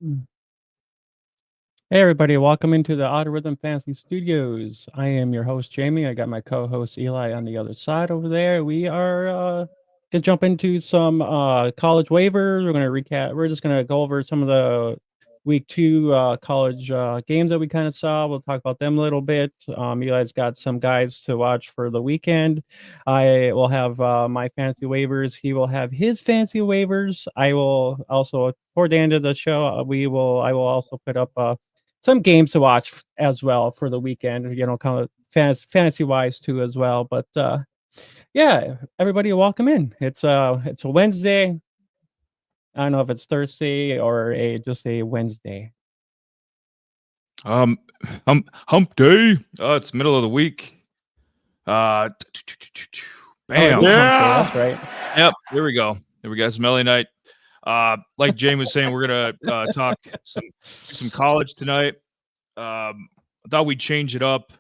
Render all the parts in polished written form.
Mm. Hey everybody, welcome into the Auto Rhythm Fantasy Studios. I am your host Jamie. I got my co-host Eli on the other side over there. We are gonna jump into some college waivers. We're gonna recap. We're just gonna go over some of the week 2 college games that we kind of saw. We'll talk about them a little bit. Eli's got some guys to watch for the weekend. I will have my fantasy waivers. He will have his fantasy waivers. I will also, toward the end of the show, I will also put up some games to watch as well for the weekend, kind of fantasy wise too as well. But yeah, everybody welcome in. It's a Wednesday. I don't know if it's Thursday or just a Wednesday. Um, hump day. It's middle of the week. Bam. Yeah, that's right. Yep. Here we go. It's Melly night. Like Jamie was saying, we're gonna talk some college tonight. I thought we'd change it up.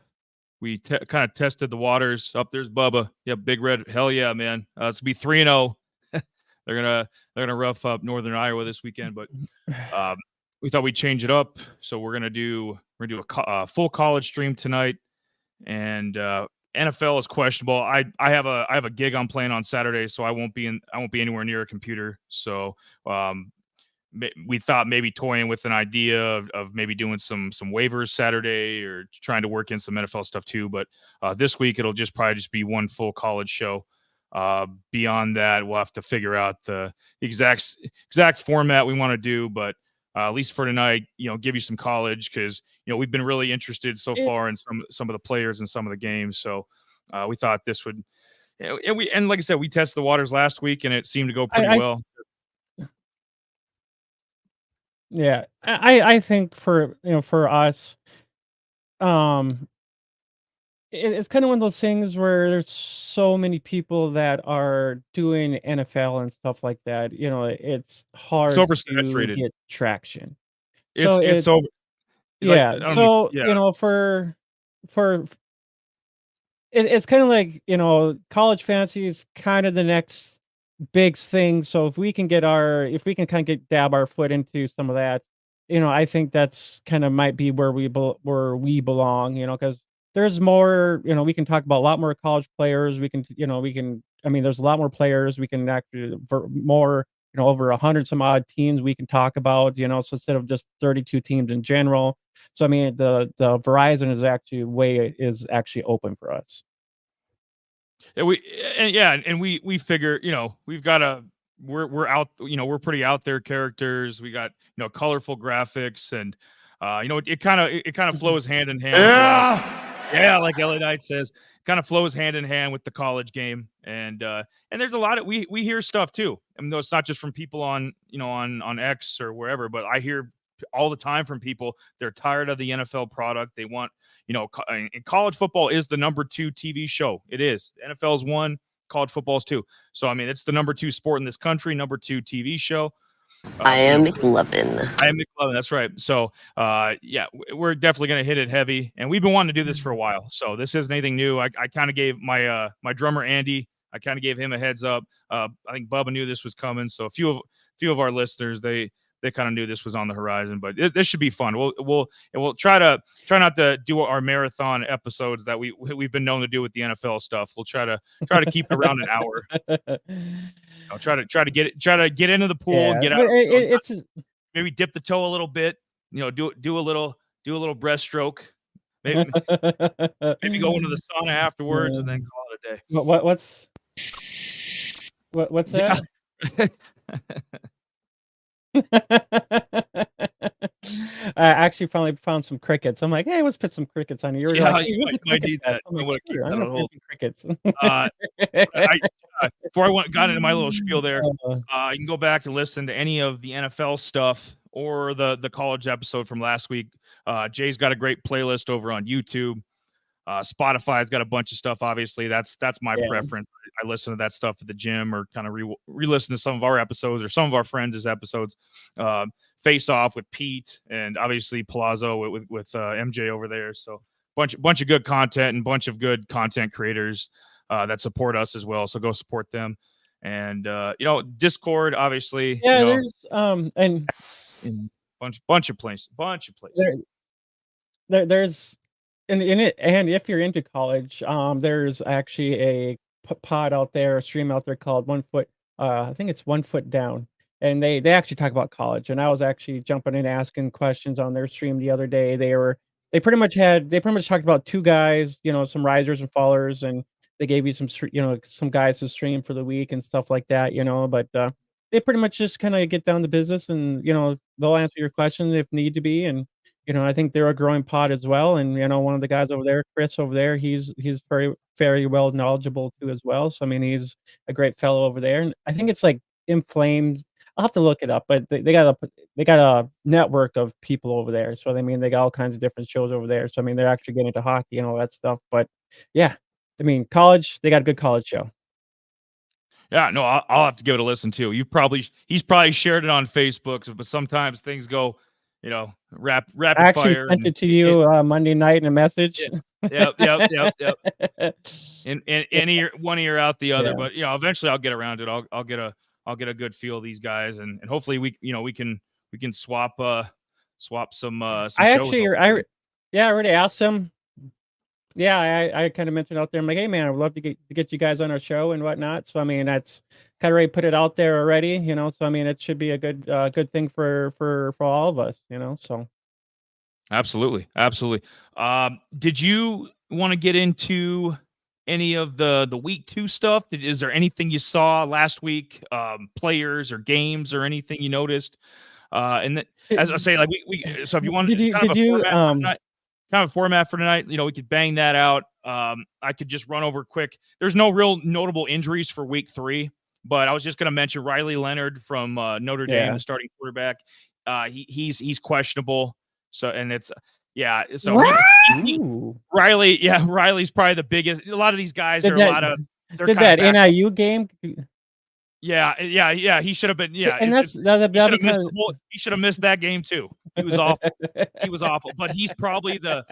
We kind of tested the waters. Up there's Bubba. Yep, Big Red. Hell yeah, man. It's gonna be 3-0. They're gonna rough up Northern Iowa this weekend, but we thought we'd change it up. So we're gonna do a full college stream tonight, and NFL is questionable. I have a gig I'm playing on Saturday, so I won't be anywhere near a computer. So we thought maybe toying with an idea of maybe doing some waivers Saturday or trying to work in some NFL stuff too. But this week it'll probably just be one full college show. Beyond that, we'll have to figure out the exact format we want to do. But at least for tonight, give you some college because we've been really interested so far in some of the players and some of the games. So we thought this would, and like I said, we tested the waters last week and it seemed to go pretty well. Yeah, I think for us, it's kind of one of those things where there's so many people that are doing NFL and stuff like that. It's hard to oversaturated. get traction. So it's over. Yeah. For it's kind of like college fantasy is kind of the next big thing. So if we can kind of dab our foot into some of that, I think that's kind of might be where we belong. Because there's more. We can talk about a lot more college players. I mean, there's a lot more players. We can actually more. Over 100 some odd teams we can talk about. So instead of just 32 teams in general. So I mean, the Verizon is actually open for us. And we figure, we've got we're out, we're pretty out there characters. We got, colorful graphics and, it kind of flows hand in hand. Yeah. Like LA Knight says, kind of flows hand in hand with the college game. And there's a lot of, we hear stuff too. I mean, though it's not just from people on, on X or wherever, but I hear all the time from people. They're tired of the NFL product. They want, and college football is the number 2 TV show. It is. The NFL is 1, college football is 2. So, I mean, it's the number 2 sport in this country, number 2 TV show. I am McLovin. That's right. So, yeah, we're definitely going to hit it heavy. And we've been wanting to do this for a while. So this isn't anything new. I kind of gave my drummer, Andy, I kind of gave him a heads up. I think Bubba knew this was coming. So a few of our listeners, they kind of knew this was on the horizon, but this should be fun. We'll try not to do our marathon episodes that we've been known to do with the NFL stuff. We'll try to keep it around an hour. I'll try to get into the pool, get out. It's maybe dip the toe a little bit. Do a little breaststroke. Maybe go into the sauna afterwards and then call it a day. What's that? Yeah. I actually finally found some crickets. I'm like, hey, let's put some crickets on you. Like, hey, I need that. I'm like, sure, I'm gonna put some crickets. Before I got into my little spiel there, you can go back and listen to any of the NFL stuff or the college episode from last week. Jay's got a great playlist over on YouTube. Spotify's got a bunch of stuff. Obviously, that's my preference. I listen to that stuff at the gym or kind of re-listen to some of our episodes or some of our friends' episodes. Face Off with Pete and obviously Palazzo with MJ over there. So bunch of good content and bunch of good content creators that support us as well. So go support them. And Discord, obviously. Yeah, there's bunch of places. There's in it, and if you're into college, there's actually a pod out there, a stream out there called 1 Foot. I think it's 1 Foot Down, and they actually talk about college. And I was actually jumping in asking questions on their stream the other day. They pretty much talked about two guys, some risers and fallers, and they gave you some guys to stream for the week and stuff like that, But they pretty much just kind of get down to business, and they'll answer your question if need to be. And I think they're a growing pod as well. And one of the guys over there, Chris over there, he's very very well knowledgeable too as well. So I mean, he's a great fellow over there. And I think it's like Inflamed. I'll have to look it up, but they got a network of people over there. So I mean, they got all kinds of different shows over there. So I mean, they're actually getting into hockey and all that stuff. But yeah, I mean, college, they got a good college show. Yeah, no, I'll have to give it a listen too. He's probably shared it on Facebook, but sometimes things go, rapid I actually fire. sent it to you Monday night in a message. Yep. In ear, one ear out the other, but eventually I'll get around to it. I'll get a good feel of these guys, and hopefully we can swap some I shows. actually, I already asked them. Yeah, I kind of mentioned out there. I'm like, hey man, I would love to get you guys on our show and whatnot. So I mean, that's kind of already put it out there already, So I mean, it should be a good thing for all of us, So Absolutely. Did you want to get into any of the week 2 stuff? Is there anything you saw last week, players or games or anything you noticed? And then, as I say, like so if you want kind of a format for tonight, we could bang that out. I could just run over quick. There's no real notable injuries for week 3, but I was just going to mention Riley Leonard from Notre Dame, the starting quarterback. He's questionable. So, and it's, so Riley's probably the biggest. A lot of these guys did that NIU game. Yeah. He should have been. Yeah, and he should have missed that game too. He was awful. But he's probably the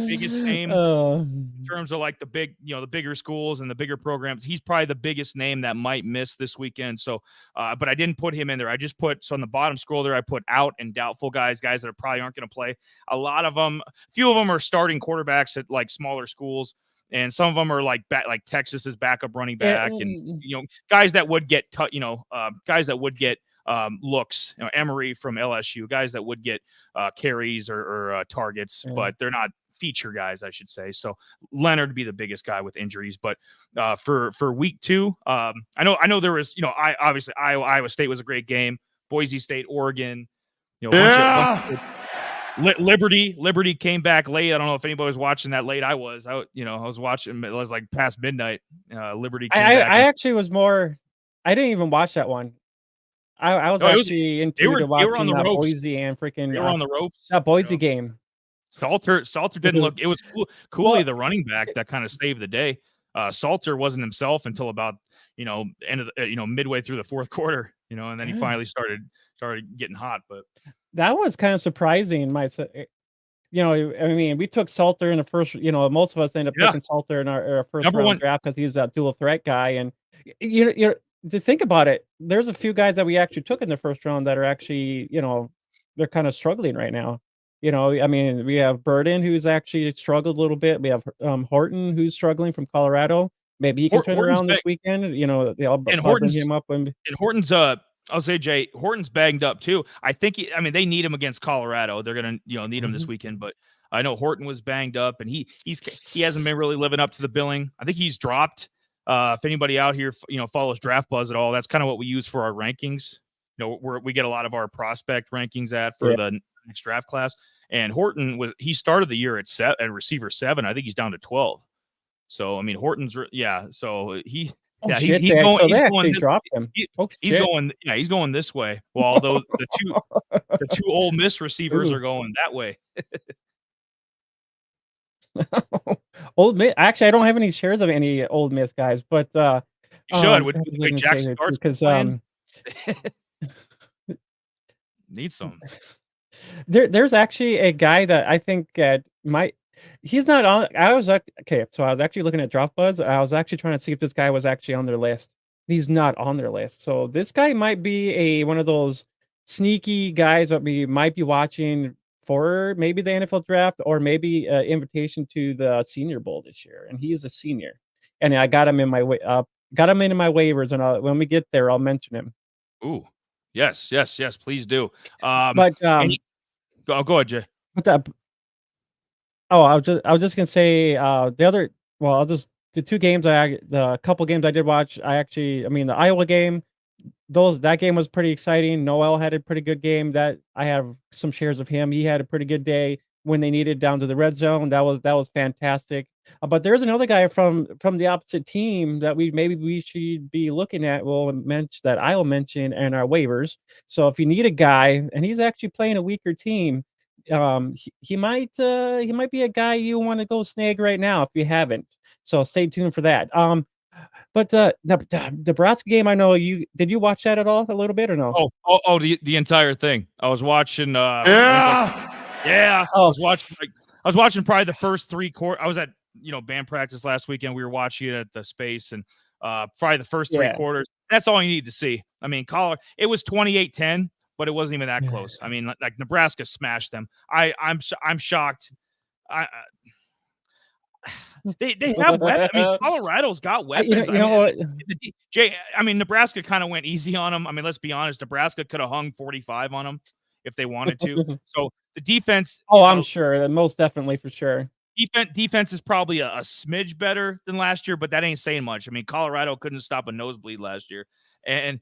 biggest name in terms of like the bigger schools and the bigger programs. He's probably the biggest name that might miss this weekend. So, but I didn't put him in there. I just put on the bottom scroll there. I put out and doubtful guys that probably aren't going to play. A few of them are starting quarterbacks at like smaller schools. And some of them are like Texas's backup running back, and guys that would get looks. Emory from LSU, guys that would get carries or targets, but they're not feature guys, I should say. So Leonard would be the biggest guy with injuries. But for week 2, I know there was obviously Iowa State was a great game. Boise State, Oregon, Liberty came back late. I don't know if anybody was watching that late. I was watching. It was like past midnight. Liberty came back. I actually was more. I didn't even watch that one. I was actually into watching that Boise and freaking. They were on the ropes. That Boise game. Salter didn't look. It was Cooley, the running back, that kind of saved the day. Salter wasn't himself until about end of midway through the fourth quarter. And then he finally started getting hot. But that was kind of surprising. I mean, we took Salter in the first. Most of us ended up picking Salter in our first round draft because he's that dual threat guy. And to think about it, there's a few guys that we actually took in the first round that are actually, they're kind of struggling right now. I mean, we have Burden, who's actually struggled a little bit. We have Horton, who's struggling from Colorado. Maybe he can turn around this weekend. They'll bring him up. And Horton's I'll say, Jay, Horton's banged up too. I think they need him against Colorado. They're gonna need him this weekend, but I know Horton was banged up, and he hasn't been really living up to the billing. I think he's dropped. If anybody out here follows Draft Buzz at all, that's kind of what we use for our rankings. We get a lot of our prospect rankings for the next draft class. And Horton he started the year at receiver 7. I think he's down to 12. So I mean, Horton's so he. He's going this way. Well, although the two Ole Miss receivers are going that way. Ole Miss. Actually, I don't have any shares of any Ole Miss guys, but you should. With Jackson Darts because need some. There's actually a guy that I think he's not on. So I was actually looking at Draft Buzz. I was actually trying to see if this guy was actually on their list. He's not on their list. So this guy might be one of those sneaky guys that we might be watching for maybe the NFL draft or maybe invitation to the Senior Bowl this year. And he's a senior, and I got him in my waivers, and when we get there, I'll mention him. Ooh, yes, please do. But go ahead, Jay. but that. Oh, I was just gonna say the two games the couple games I did watch. I mean the Iowa game. That game was pretty exciting. Noel had a pretty good game. That I have some shares of him. He had a pretty good day when they needed down to the red zone. That was fantastic. But there's another guy from the opposite team that we should be looking at. I will mention in our waivers. So if you need a guy and he's actually playing a weaker team, he might be a guy you want to go snag right now if you haven't. So stay tuned for that. But the Nebraska game, I know did you watch that at all a little bit or no? The entire thing. I was watching. Yeah. I was watching probably the first 3 quarters. I was at band practice last weekend. We were watching it at the Space, and probably the first 3 quarters. That's all you need to see. I mean, it was 28-10, but it wasn't even that close. I mean, like Nebraska smashed them. I'm shocked. They have weapons. I mean, Colorado's got weapons. Jay, I mean, Nebraska kind of went easy on them. I mean, let's be honest. Nebraska could have hung 45 on them if they wanted to. So the defense. I'm sure. Most definitely for sure. Defense is probably a smidge better than last year, but that ain't saying much. I mean, Colorado couldn't stop a nosebleed last year. And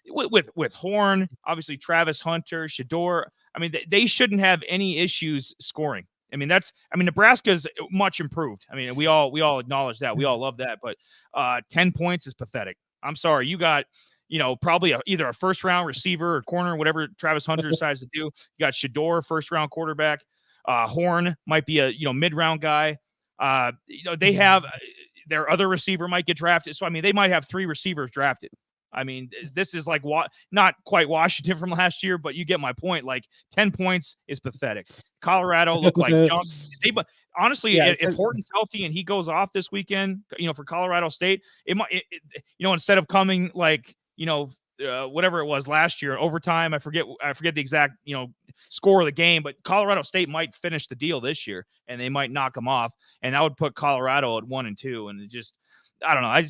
with Horn, obviously Travis Hunter, Shador. I mean, they shouldn't have any issues scoring. I mean, Nebraska's much improved. I mean, we all acknowledge that. We all love that. But 10 points is pathetic. I'm sorry. You got, probably either a first round receiver or corner, whatever Travis Hunter decides to do. You got Shador, first round quarterback. Horn might be a, mid round guy. They have their other receiver might get drafted. So, I mean, they might have 3 receivers drafted. I mean, this is like not quite Washington from last year, but you get my point. Like 10 points is pathetic. Colorado looked like junk. Honestly, if Horton's healthy and he goes off this weekend, for Colorado State, it might, instead of coming like, whatever it was last year, overtime, I forget the exact, score of the game, but Colorado State might finish the deal this year and they might knock them off. And that would put Colorado at 1-2. And I don't know.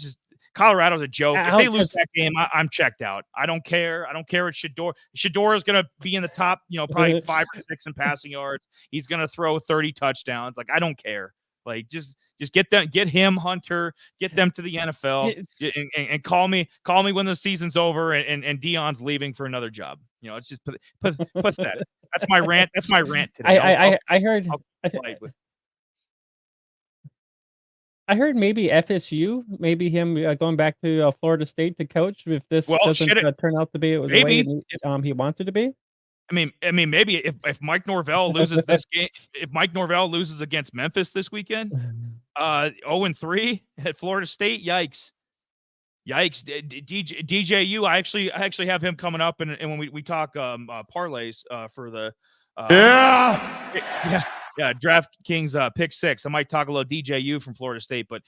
Colorado's a joke. If they lose that game, I'm checked out. I don't care. I don't care what Shador. Shador is going to be in the top, probably 5 or 6 in passing yards. He's going to throw 30 touchdowns. Like, I don't care. Like, just get him, Hunter, get them to the NFL, and call me when the season's over and Dion's leaving for another job. It's just pathetic. That's my rant. That's my rant today. I heard maybe FSU, maybe him going back to Florida State to coach if this doesn't turn out to be the way he wants it to be. I mean, maybe if Mike Norvell loses this game, if Mike Norvell loses against Memphis this weekend, 0-3 at Florida State, yikes. DJU, I actually have him coming up, and when we talk parlays for the DraftKings pick 6, I might talk a little DJU from Florida State, but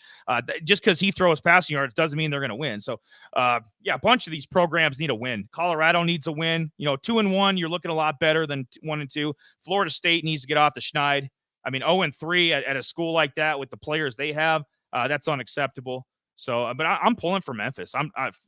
just because he throws passing yards doesn't mean they're going to win. So, a bunch of these programs need a win. Colorado needs a win. 2-1, you're looking a lot better than 1-2. Florida State needs to get off the schneid. I mean, 0-3 at a school like that with the players they have, that's unacceptable. So, but I'm pulling for Memphis.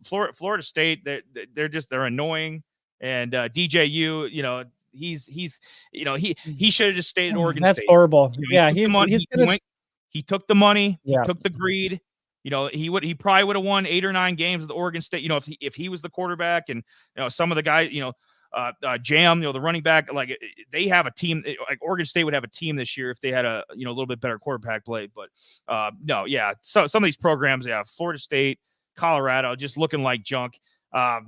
Florida State. They're annoying, and DJU, he should have just stayed at Oregon State. That's horrible. He took the money. He took the greed. He probably would have won 8 or 9 games with Oregon State. If he was the quarterback, and some of the guys, Jam, the running back, like they have a team. Like Oregon State would have a team this year if they had a little bit better quarterback play. But So some of these programs, Florida State, Colorado, just looking like junk. I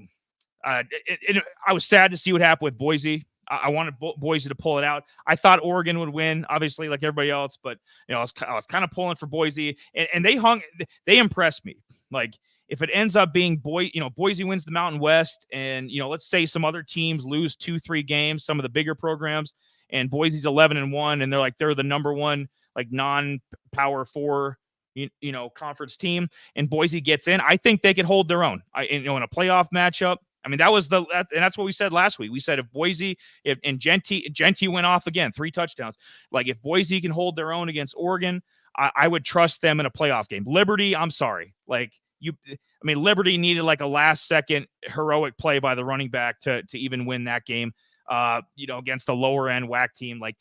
was sad to see what happened with Boise. I wanted Boise to pull it out. I thought Oregon would win, obviously, like everybody else. But I was kind of pulling for Boise, and they impressed me. Like, if it ends up being Boise wins the Mountain West, and let's say some other teams lose 2-3 games, some of the bigger programs, and Boise's 11-1, and they're the number 1 like non-power 4 conference team, and Boise gets in, I think they could hold their own. In a playoff matchup, I mean, and that's what we said last week. We said if Boise and Genty went off again, 3 touchdowns. Like if Boise can hold their own against Oregon, I would trust them in a playoff game. Liberty, I'm sorry. Liberty needed like a last second heroic play by the running back to even win that game. Against a lower end WAC team. Like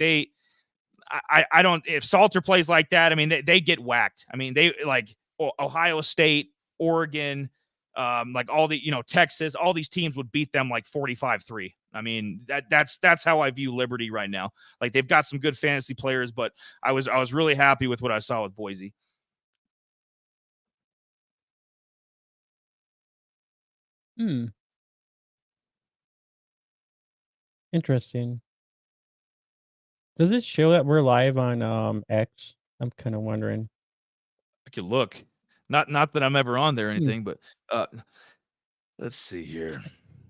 I don't, if Salter plays like that, I mean, they get whacked. I mean, they like Ohio State, Oregon, like all the, Texas, all these teams would beat them like 45-3. I mean, that's how I view Liberty right now. Like they've got some good fantasy players, but I was really happy with what I saw with Boise. Interesting. Does it show that we're live on X? I'm kind of wondering. I could look. Not that I'm ever on there or anything, but let's see here.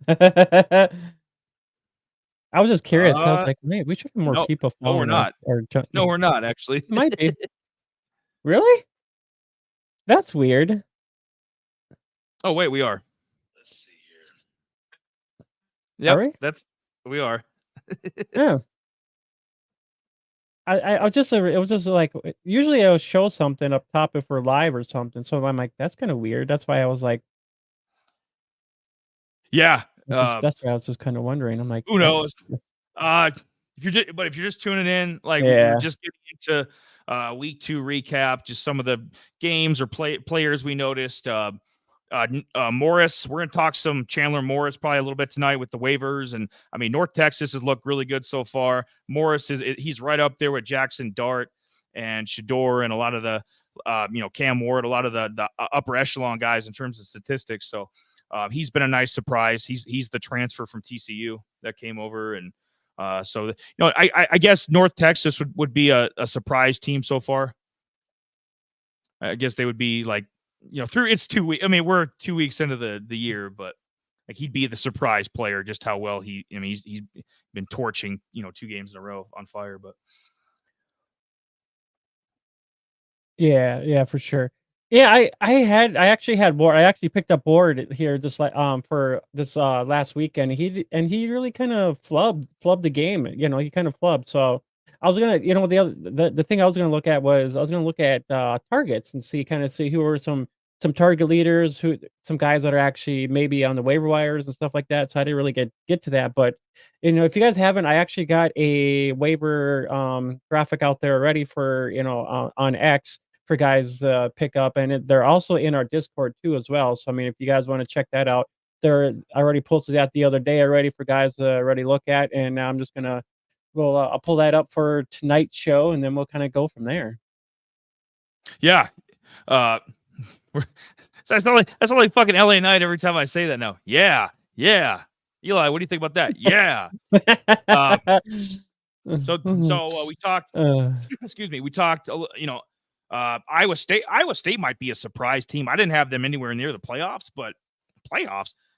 I was just curious. I was like, man, we should have more people following us. No, we're not actually. It might be. Really? That's weird. Oh wait, we are. Let's see here. Yep, are we? We are. Yeah. I was just, it was just like, usually it'll show something up top if we're live or something. So I'm like, that's kind of weird. That's why I was like, yeah. That's why I was just kind of wondering. I'm like, who knows? If you're just tuning in, like we're just getting into week 2 recap, just some of the games or players we noticed. Morris, we're going to talk some Chandler Morris probably a little bit tonight with the waivers. And I mean, North Texas has looked really good so far. Morris he's right up there with Jackson Dart and Shador and a lot of the, Cam Ward, a lot of the upper echelon guys in terms of statistics. So he's been a nice surprise. He's the transfer from TCU that came over. And I guess North Texas would be a surprise team so far. I guess they would be like, through it's 2 weeks. I mean, we're 2 weeks into the year, but like he'd be the surprise player, just how well he's been torching, 2 games in a row on fire. But yeah, for sure. Yeah, I actually had board. I actually picked up board here just like for this last weekend. He really kind of flubbed the game. He kind of flubbed. So I was gonna, the thing I was gonna look at was targets and see who are some target leaders, some guys that are actually maybe on the waiver wires and stuff like that. So I didn't really get to that. But if you guys haven't, I actually got a waiver graphic out there already for on X for guys to pick up, and they're also in our Discord too as well. So I mean, if you guys want to check that out, I already posted that the other day already for guys to already look at, and now I'm just gonna I'll pull that up for tonight's show, and then we'll kind of go from there. Yeah. That's not like fucking LA Knight every time I say that now. Yeah. Eli, what do you think about that? Yeah. So we talked. Excuse me. We talked. Iowa State might be a surprise team. I didn't have them anywhere near the playoffs, but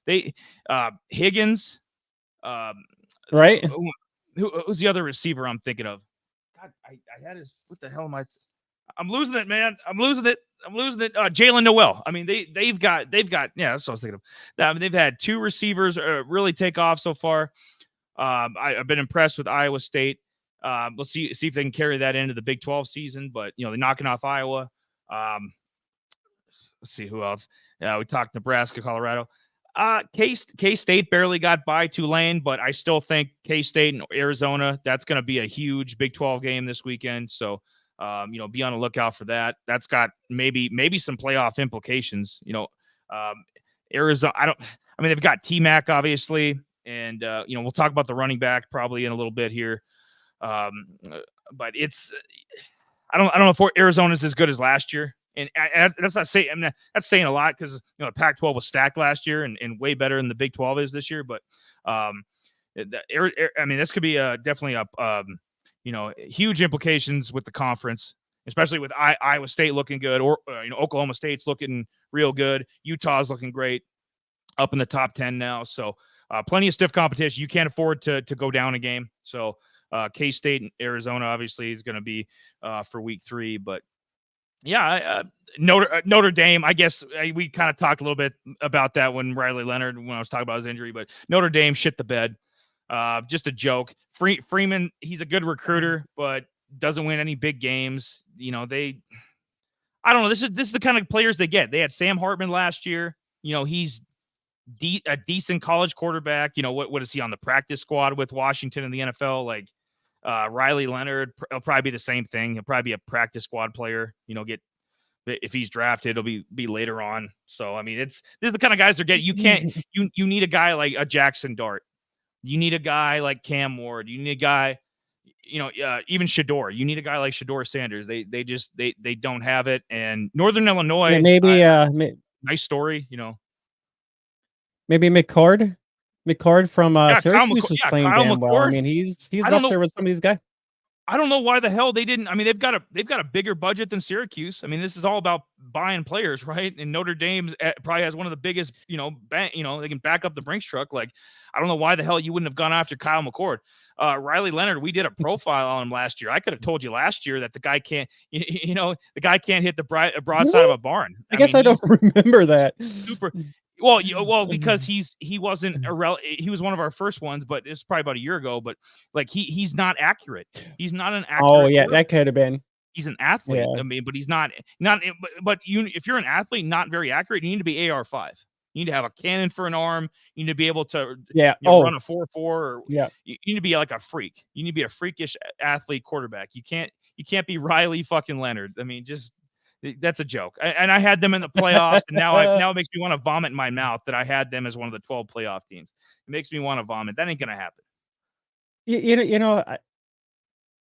they Higgins. Right. Who's the other receiver I'm thinking of? God, I had his. What the hell am I? I'm losing it, man. I'm losing it. Jalen Noel. I mean, they've got. Yeah, that's what I was thinking of. I mean, they've had 2 receivers really take off so far. I've been impressed with Iowa State. We'll see if they can carry that into the Big 12 season. But they're knocking off Iowa. Let's see who else. We talked Nebraska, Colorado. K-State barely got by Tulane, but I still think K-State and Arizona, that's going to be a huge Big 12 game this weekend. So, be on the lookout for that. That's got maybe some playoff implications. Arizona, they've got T-Mac, obviously, and, we'll talk about the running back probably in a little bit here. But it's, I don't know if Arizona's as good as last year. And that's not saying, that's saying a lot because the Pac-12 was stacked last year and way better than the Big 12 is this year. But this could be definitely huge implications with the conference, especially with Iowa State looking good, or Oklahoma State's looking real good. Utah's looking great, up in the top 10 now. So plenty of stiff competition. You can't afford to go down a game. So K-State and Arizona obviously is going to be for week 3, but. Yeah, Notre Dame. I guess we kind of talked a little bit about that when Riley Leonard, when I was talking about his injury, but Notre Dame shit the bed. Just a joke. Freeman, he's a good recruiter, but doesn't win any big games. You know, I don't know. This is the kind of players they get. They had Sam Hartman last year. You know, he's a decent college quarterback. You know, what is he on the practice squad with Washington in the NFL? Like Riley Leonard, he'll probably be the same thing. He'll probably be a practice squad player. You know, if he's drafted, it'll be later on. So I mean, this is the kind of guys they're getting. You can't you need a guy like a Jackson Dart. You need a guy like Cam Ward. You need a guy, you know, even Shador. You need a guy like Shador Sanders. They don't have it. And Northern Illinois, maybe nice story, you know. Maybe McCord from Syracuse is playing Kyle damn McCord. well. I mean, he's up there with some of these guys. I don't know why the hell they didn't. I mean, they've got a bigger budget than Syracuse. I mean, this is all about buying players, right? And Notre Dame probably has one of the biggest, you know, they can back up the Brinks truck. Like, I don't know why the hell you wouldn't have gone after Kyle McCord. Riley Leonard, we did a profile on him last year. I could have told you last year that the guy can't, the guy can't hit the broadside of a barn. I guess I don't remember that. Super. Well, because he wasn't he was one of our first ones, but it's probably about a year ago. But like he's not accurate. He's not an accurate. Oh yeah, that could have been. He's an athlete. Yeah. I mean, but he's not. But if you're an athlete, not very accurate, you need to be AR5. You need to have a cannon for an arm. You need to be able to run a 4.4. Or you need to be like a freak. You need to be a freakish athlete quarterback. You can't be Riley fucking Leonard. I mean, just. That's a joke. And I had them in the playoffs, and now it makes me want to vomit in my mouth that I had them as one of the 12 playoff teams. It makes me want to vomit. That ain't gonna happen.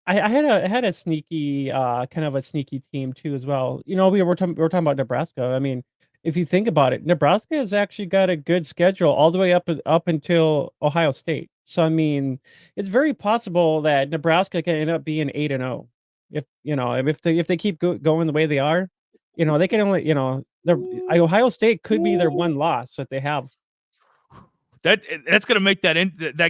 I had a sneaky kind of a sneaky team too as well. You know, we were talking about Nebraska. I mean, if you think about it, Nebraska has actually got a good schedule all the way up until Ohio State. So I mean, it's very possible that Nebraska can end up being 8-0. If they keep going the way they are, they can only, Ohio State could be their one loss that they have. That's going to make that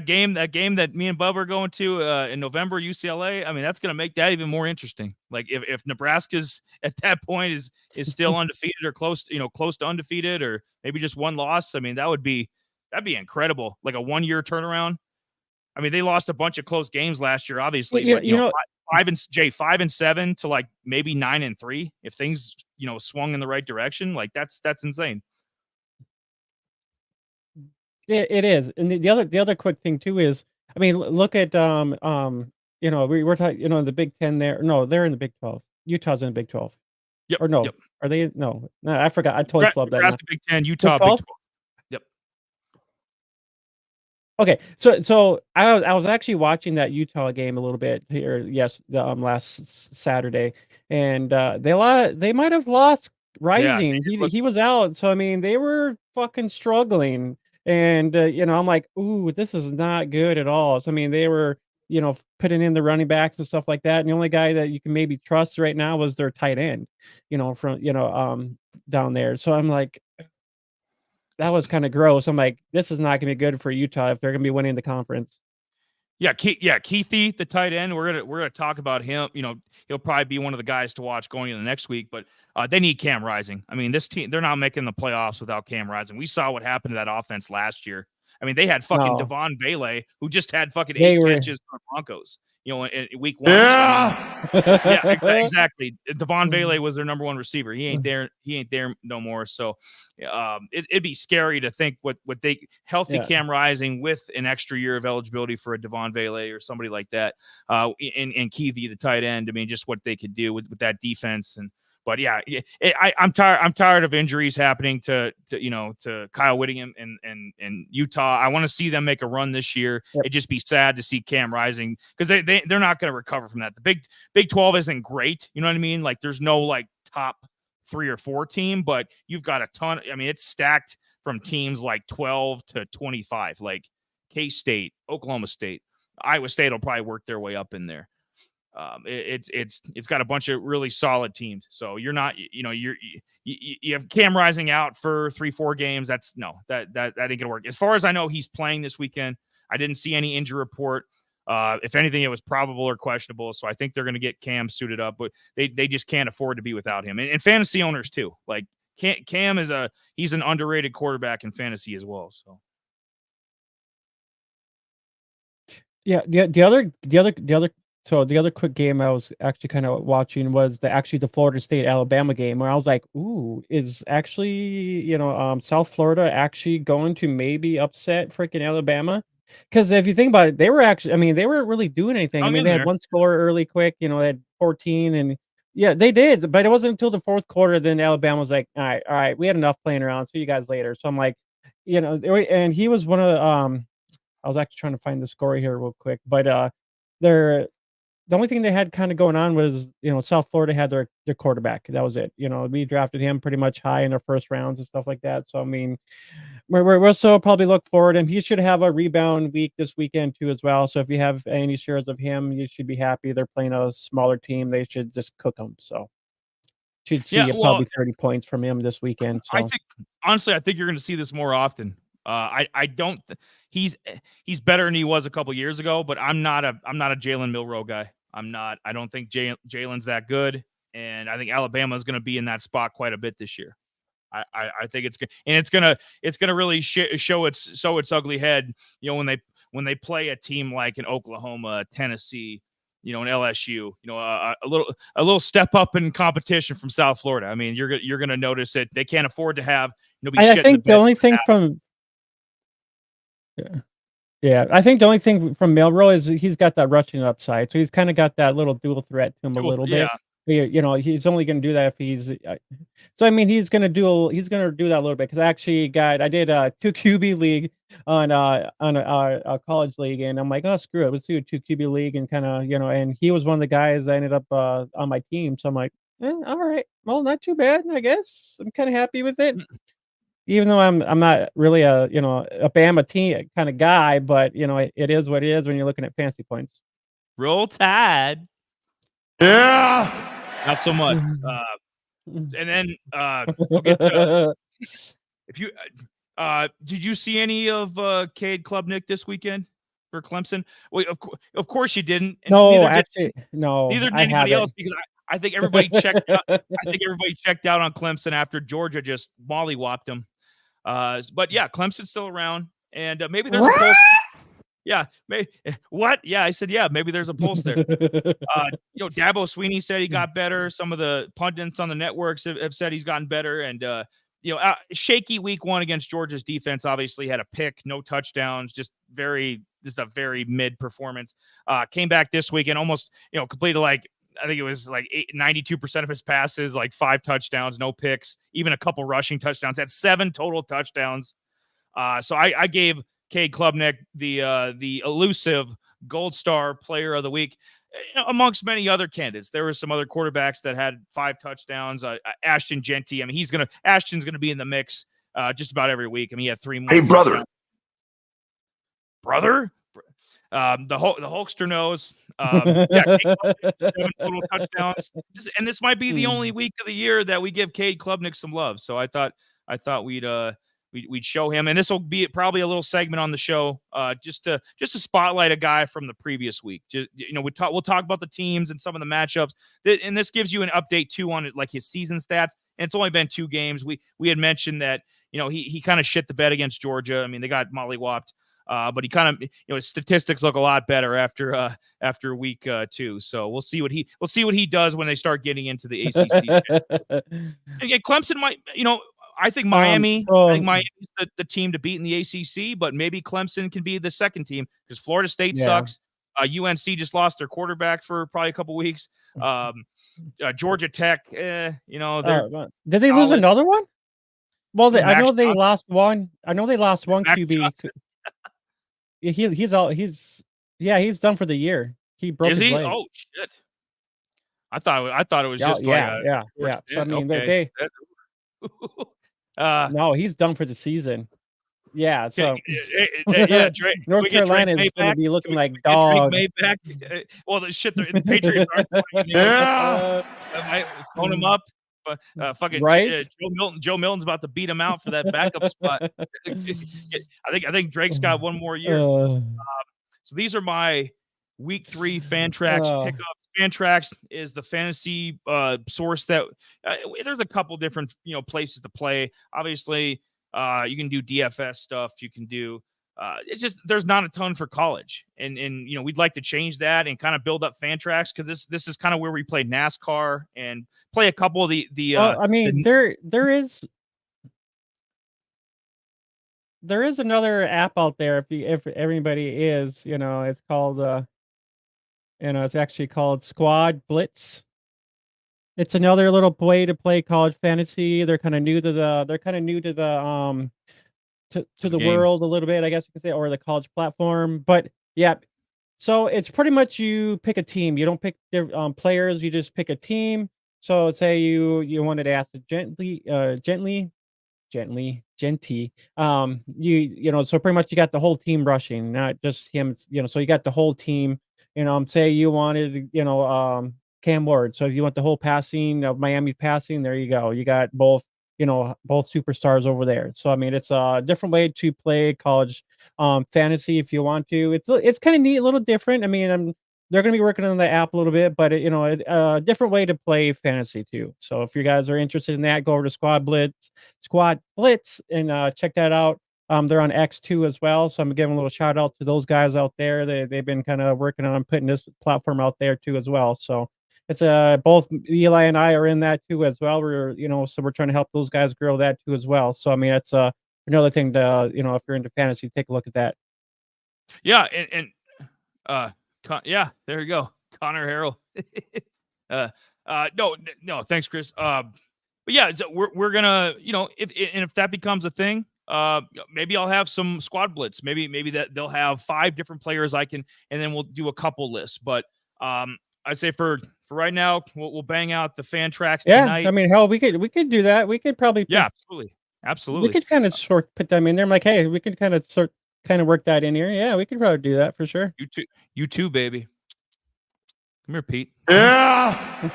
game that me and Bubba are going to in November, UCLA. I mean, that's going to make that even more interesting. Like if Nebraska's at that point is still undefeated or close to undefeated, or maybe just one loss. I mean, that'd be incredible. Like a 1-year turnaround. I mean, they lost a bunch of close games last year, obviously. But, 5-7 to like maybe 9-3 if things swung in the right direction. Like that's insane. It is. And the other quick thing too is, I mean, look at we're talking the Big 10 there. No, they're in the Big 12. Utah's in the Big 12. Yep. Or no, yep. Are they? No, I forgot. I totally flubbed that. Nebraska Big 10, Utah Big 12. Yep. Okay, so I was actually watching that Utah game a little bit here. Yes, the last Saturday, and they might have lost Rising. Yeah, he was out, so I mean they were fucking struggling, and I'm like, ooh, this is not good at all. So I mean they were putting in the running backs and stuff like that, and the only guy that you can maybe trust right now was their tight end, from down there. So I'm like, that was kind of gross. I'm like, this is not going to be good for Utah if they're going to be winning the conference. Keithy, the tight end. We're gonna talk about him. He'll probably be one of the guys to watch going into the next week. But they need Cam Rising. I mean, this team, they're not making the playoffs without Cam Rising. We saw what happened to that offense last year. I mean, they had fucking Devon Vele, who just had fucking 8 catches for Broncos. In week 1. Yeah, exactly. Devon Vele was their number 1 receiver. He ain't there no more. So it'd be scary to think what healthy Cam Rising with an extra year of eligibility for a Devon Vele or somebody like that, and Keithy, the tight end. I mean, just what they could do with that defense. But yeah, I'm tired of injuries happening to Kyle Whittingham and Utah. I want to see them make a run this year. It'd just be sad to see Cam Rising because they're not going to recover from that. The Big 12 isn't great. You know what I mean? Like there's no like top 3 or 4 team, but you've got a ton. I mean, it's stacked from teams like 12 to 25, like K-State, Oklahoma State, Iowa State will probably work their way up in there. It's got a bunch of really solid teams. So you're not, you have Cam Rising out for 3-4 games. That ain't gonna work. As far as I know, he's playing this weekend. I didn't see any injury report. If anything, it was probable or questionable. So I think they're going to get Cam suited up, but they just can't afford to be without him. And fantasy owners too. Like Cam he's an underrated quarterback in fantasy as well. So Yeah, the other quick game I was actually kind of watching was the Florida State Alabama game, where I was like, ooh, is actually, South Florida actually going to maybe upset freaking Alabama? Because if you think about it, they weren't really doing anything. I mean, they had one score early quick, they had 14, and yeah, they did, but it wasn't until the fourth quarter then Alabama was like, all right, we had enough playing around. See you guys later. So I'm like, and he was one of the I was actually trying to find the score here real quick, but the only thing they had kind of going on was, South Florida had their quarterback. That was it. We drafted him pretty much high in their first rounds and stuff like that. So I mean, we'll still probably look forward, and he should have a rebound week this weekend too as well. So if you have any shares of him, you should be happy. They're playing a smaller team. They should just cook them. So should see probably 30 points from him this weekend. So I think you're going to see this more often. I don't. He's better than he was a couple years ago, but I'm not a Jalen Milroe guy. I'm not. I don't think Jalen's that good, and I think Alabama is going to be in that spot quite a bit this year. I think it's gonna really show its ugly head. When they play a team like an Oklahoma, Tennessee, an LSU, a little step up in competition from South Florida. I mean, you're gonna notice it. They can't afford to have. I think the only thing from Yeah, I think the only thing from Milroe is he's got that rushing upside, so he's kind of got that little dual threat to him a little bit. He's only going to do that if he's. So I mean, he's going to do that a little bit, because I did a 2 QB league on a college league, and I'm like, oh, screw it, let's do a 2 QB league, and kind of and he was one of the guys that ended up on my team, so I'm like, all right, well, not too bad, I guess. I'm kind of happy with it. Even though I'm not really a Bama team kind of guy, but it is what it is when you're looking at fantasy points. Roll Tide. Yeah. Not so much. And then we'll get to, if you did you see any of Cade Klubnik this weekend for Clemson? Well, of course you didn't. And no, neither did anybody else, because I think everybody checked out. I think everybody checked out on Clemson after Georgia just mollywopped them. But yeah, Clemson's still around, and maybe there's a pulse. Yeah, what? Yeah, I said maybe there's a pulse there. Dabo Sweeney said he got better. Some of the pundits on the networks have said he's gotten better, and shaky week 1 against Georgia's defense. Obviously had a pick, no touchdowns, just a very mid performance. Came back this week and almost completed I think it was 92% of his passes, 5 touchdowns, no picks, even a couple rushing touchdowns. Had 7 total touchdowns. So I gave Cade Klubnik the elusive Gold Star Player of the Week, amongst many other candidates. There were some other quarterbacks that had 5 touchdowns. Ashton Genty. I mean, Ashton's gonna be in the mix just about every week. I mean, he had 3 more. Hey, brother. The Hulkster knows. 7 total touchdowns, and this might be the only week of the year that we give Cade Klubnik some love. So I thought we'd show him, and this will be probably a little segment on the show, just to spotlight a guy from the previous week. We'll talk about the teams and some of the matchups, and this gives you an update too on it, his season stats. And it's only been 2 games. We had mentioned that he kind of shit the bed against Georgia. I mean, they got mollywopped. But he kind of, his statistics look a lot better after week 2. So we'll see what he does when they start getting into the ACC. And Clemson might, I think Miami. I think Miami's the team to beat in the ACC, but maybe Clemson can be the second team, because Florida State sucks. UNC just lost their quarterback for probably a couple weeks. Georgia Tech, did they lose another one? Well, I know they lost one. I know they lost one QB. He's done for the year. He broke his leg. Oh shit! I thought it was just yeah. So I mean, okay. No, he's done for the season. Yeah. So Drake, North Carolina is going to be looking like dog. Well, the Patriots aren't. Phone him up. Fucking right? Joe Milton's about to beat him out for that backup spot. I think Drake's got one more year. So these are my Week 3 Fantrax pickups. Fantrax is the fantasy source that there's a couple different places to play. Obviously, you can do DFS stuff. You can do. It's just there's not a ton for college, and we'd like to change that and kind of build up Fantrax because this is kind of where we play NASCAR and play a couple of the. I mean, there is another app out there if everybody is, it's called it's actually called Squad Blitz. It's another little way to play college fantasy. They're kind of new to the to the world a little bit, I guess you could say, or the college platform. But yeah, so it's pretty much you pick a team. You don't pick players. You just pick a team. So say you wanted to ask Genty. So pretty much you got the whole team rushing, not just him. So you got the whole team. Say you wanted Cam Ward. So if you want the whole passing of Miami passing, there you go. You got both superstars over there. So I mean, it's a different way to play college fantasy if you want to. It's kind of neat, a little different. I mean, they're going to be working on the app a little bit, but a different way to play fantasy too. So if you guys are interested in that, go over to Squad Blitz, and check that out. They're on X2 as well, so I'm giving a little shout out to those guys out there. They've been kind of working on putting this platform out there too as well. So it's both Eli and I are in that too as well. So we're trying to help those guys grow that too as well. So I mean, it's another thing to if you're into fantasy, take a look at that. Yeah, yeah, there you go, Connor Harrell. No, thanks, Chris. But yeah, so we're gonna, if that becomes a thing, maybe I'll have some squad blitz. Maybe that they'll have 5 different players and then we'll do a couple lists. But I'd say for right now, we'll bang out the Fantrax tonight. Yeah, I mean, hell, we could do that. We could probably absolutely. We could kind of put them in there. I'm like, hey, we could kind of work that in here. Yeah, we could probably do that for sure. You too, baby. Come here, Pete. Yeah.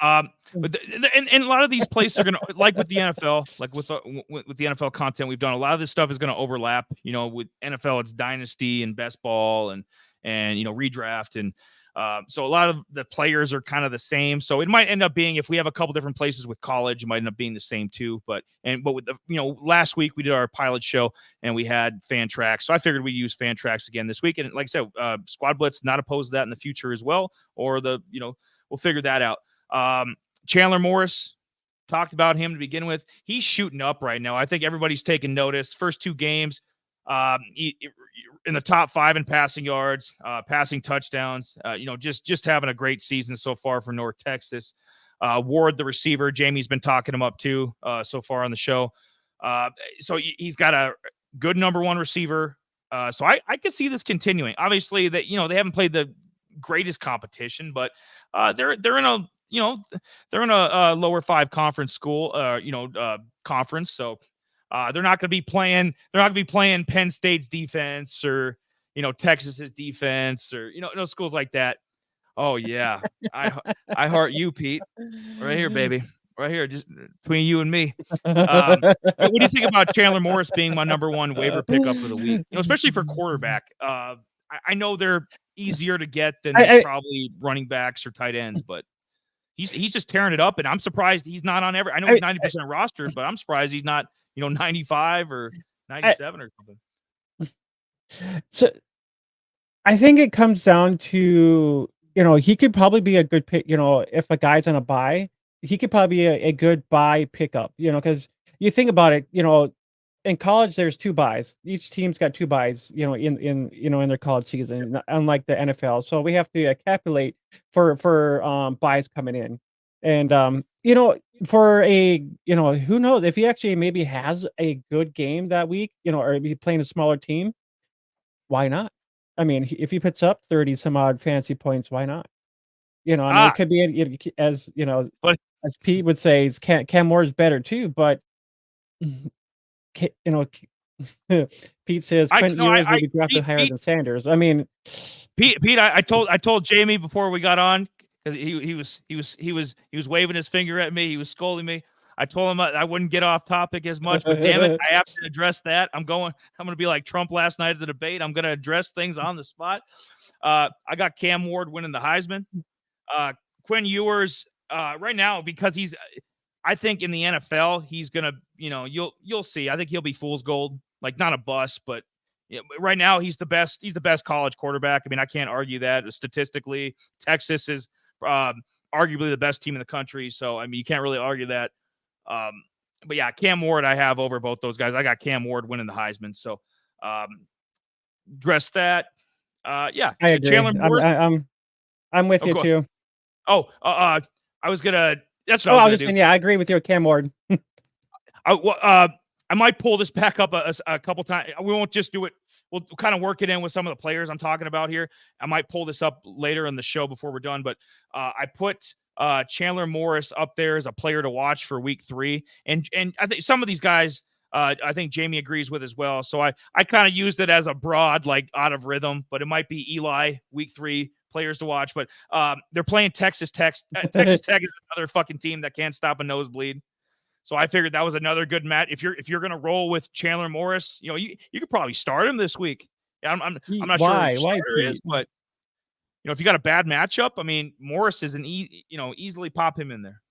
But and a lot of these places are gonna, like with the NFL, like with the NFL content we've done, a lot of this stuff is gonna overlap. With NFL, it's dynasty and best ball and redraft, and so a lot of the players are kind of the same. So it might end up being, if we have a couple different places with college, it might end up being the same too. But with the last week we did our pilot show and we had Fantrax, so I figured we'd use Fantrax again this week. And like I said, Squad Blitz, not opposed to that in the future as well, or we'll figure that out. Chandler Morris, talked about him to begin with. He's shooting up right now. I think everybody's taking notice. First 2 games, in the top 5 in passing yards, passing touchdowns. Just having a great season so far for North Texas. Ward, the receiver, Jamie's been talking him up too so far on the show. So he's got a good number 1 receiver. So I can see this continuing. Obviously, that they haven't played the greatest competition, but they're in a they're in a lower 5 conference school, conference. So they're not going to be playing Penn State's defense or Texas's defense or schools like that. Oh yeah, I heart you, Pete. Right here, baby. Right here, just between you and me. What do you think about Chandler Morris being my number 1 waiver pickup of the week? Especially for quarterback. I know they're easier to get than probably running backs or tight ends, but he's just tearing it up, and I'm surprised he's not on every. I know he's 90% rostered, but I'm surprised he's not 95 or 97 or something. So I think it comes down to he could probably be a good pick. If a guy's on a bye, he could probably be a good buy pickup. Because you think about it, in college there's 2 buys. Each team's got 2 buys, in their college season, unlike the NFL. So we have to calculate for buys coming in, and for a who knows if he actually maybe has a good game that week, or if he's playing a smaller team, why not? I mean, if he puts up 30 some odd fantasy points, why not? I mean, it could be as but as Pete would say, Cam Moore is better too, but Pete says Quentin Ewers will be drafted higher than Sanders. I mean, Pete, I told Jamie before we got on, because he was waving his finger at me. He was scolding me. I told him I wouldn't get off topic as much, but damn it, I have to address that. I'm going to be like Trump last night at the debate. I'm going to address things on the spot. I got Cam Ward winning the Heisman. Quinn Ewers, right now, because I think in the NFL, he's going to, you'll see. I think he'll be fool's gold, like not a bust, but right now he's the best. He's the best college quarterback. I mean, I can't argue that statistically. Texas is arguably the best team in the country. So, I mean, you can't really argue that. But yeah, Cam Ward I have over both those guys. I got Cam Ward winning the Heisman. So, dress that. Yeah, I agree. Chandler I'm with you too. Oh, I was gonna. That's what I was just saying. Yeah, I agree with you, Cam Ward. I might pull this back up a couple times. We won't just do it. We'll kind of work it in with some of the players I'm talking about here. I might pull this up later in the show before we're done. But I put Chandler Morris up there as a player to watch for week 3, and I think some of these guys. I think Jamie agrees with as well. So I kind of used it as a broad, like out of rhythm, but it might be Eli week 3 players to watch. But they're playing Texas Tech. Texas Tech is another fucking team that can't stop a nosebleed. So I figured that was another good match. If you're gonna roll with Chandler Morris, you could probably start him this week. I'm not sure why he is, but if you got a bad matchup, I mean Morris is easily pop him in there.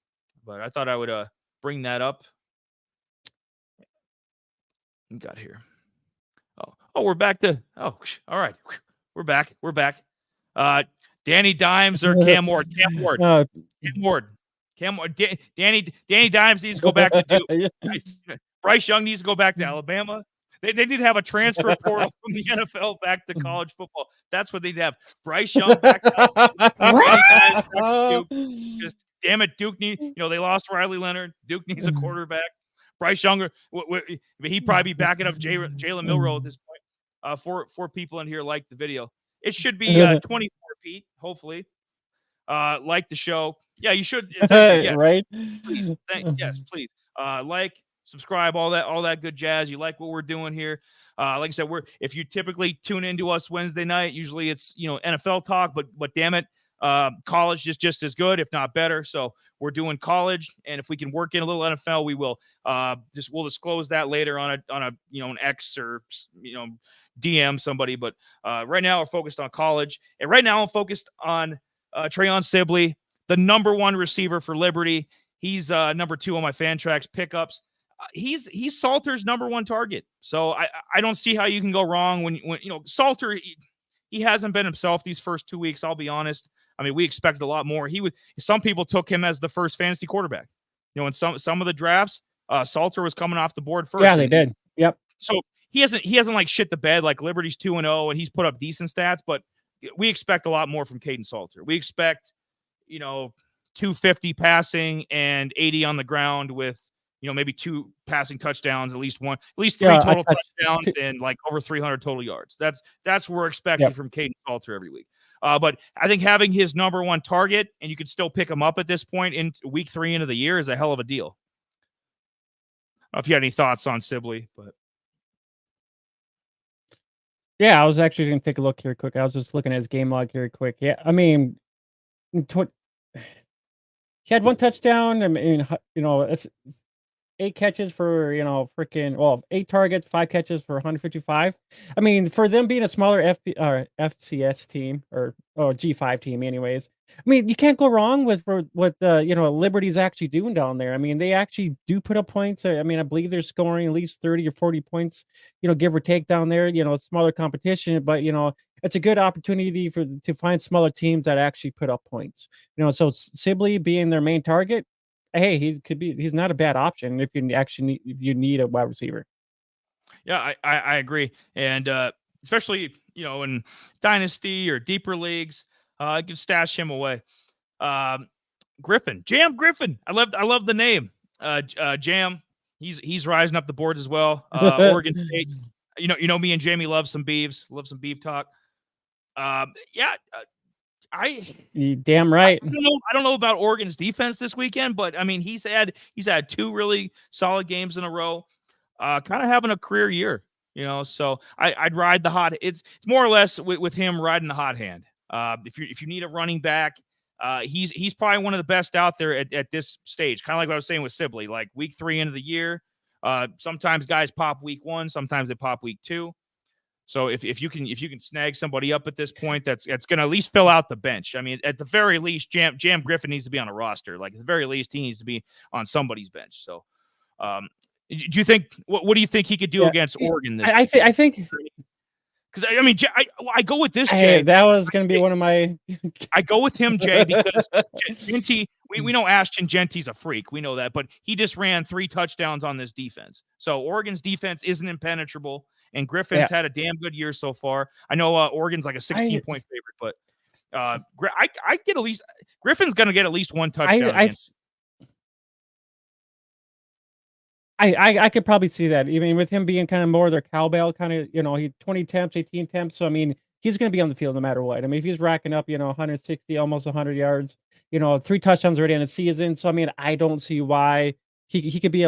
But I thought I would bring that up. Got here. Oh, we're back to. Oh, all right, we're back. Danny Dimes or Cam Ward? Cam Ward. Cam Ward. Danny Dimes needs to go back to Duke. Bryce Young needs to go back to Alabama. They need to have a transfer portal from the NFL back to college football. That's what they'd have. Bryce Young back to Alabama. Back to Duke. Just damn it, Duke need. They lost Riley Leonard. Duke needs a quarterback. Bryce Younger, he'd probably be backing up Jalen Milroe at this point. Four people in here like the video. It should be 24, Pete, hopefully. Like the show. Yeah, you should. Yes, right? Please. Yes, please. Like, subscribe, all that good jazz. You like what we're doing here. Like I said, if you typically tune into us Wednesday night, usually it's NFL talk, but damn it, college is just as good, if not better. So we're doing college, and if we can work in a little NFL, we will. We'll disclose that later on an X or DM somebody. But right now we're focused on college, and right now I'm focused on Trayon Sibley, the number 1 receiver for Liberty. He's number 2 on my Fantrax pickups. He's Salter's number 1 target. So I don't see how you can go wrong when Salter. He hasn't been himself these first 2 weeks. I'll be honest. I mean, we expected a lot more. Some people took him as the first fantasy quarterback. In some of the drafts, Salter was coming off the board first. Yeah, they did. Yep. So he hasn't like shit the bed like Liberty's 2-0, and he's put up decent stats. But we expect a lot more from Caden Salter. We expect 250 passing and 80 on the ground with maybe 2 passing touchdowns, at least 3 total touchdowns, and like over 300 total yards. That's what we're expecting from Caden Salter every week. But I think having his number 1 target, and you could still pick him up at this point in week 3 into the year, is a hell of a deal. I don't know if you had any thoughts on Sibley, but yeah, I was actually going to take a look here quick. I was just looking at his game log here quick. Yeah, I mean, he had 1 touchdown. I mean, it's 8 catches for 8 targets, 5 catches for 155. I mean, for them being a smaller FCS team or G5 team, anyways. I mean, you can't go wrong with what Liberty's actually doing down there. I mean, they actually do put up points. I mean, I believe they're scoring at least 30 or 40 points, give or take down there. Smaller competition, but it's a good opportunity to find smaller teams that actually put up points. So Sibley being their main target. Hey, he's not a bad option if you need a wide receiver. Yeah, I agree. And especially, in dynasty or deeper leagues, I could stash him away. Jam Griffin. I love the name. Jam. He's rising up the boards as well. Oregon State. Me and Jamie love some beefs. Love some beef talk. You damn right. I don't know about Oregon's defense this weekend, but I mean he's had 2 really solid games in a row. Kind of having a career year, So I'd ride the hot. It's more or less with him riding the hot hand. If you need a running back, He's probably one of the best out there at this stage. Kind of like what I was saying with Sibley, like week 3 into the year. Sometimes guys pop week 1, sometimes they pop week 2. So if you can snag somebody up at this point, that's going to at least fill out the bench. I mean, at the very least, Jam Griffin needs to be on a roster. Like at the very least, he needs to be on somebody's bench. So, do you think what do you think he could do against Oregon this? I think because I mean, I go with this, Jay. That was going to be one of my. I go with him, Jay, because Genty. We know Ashton Genty's a freak. We know that, but he just ran 3 touchdowns on this defense. So Oregon's defense isn't impenetrable, and Griffin's had a damn good year so far. I know Oregon's like a 16-point favorite, but I get at least Griffin's going to get at least 1 touchdown. I could probably see that, even with him being kind of more their cowbell, kind of, he 20 attempts, 18 attempts. So, I mean, he's going to be on the field no matter what. I mean, if he's racking up, 160, almost 100 yards, 3 touchdowns already in the season. So, I mean, I don't see why he could be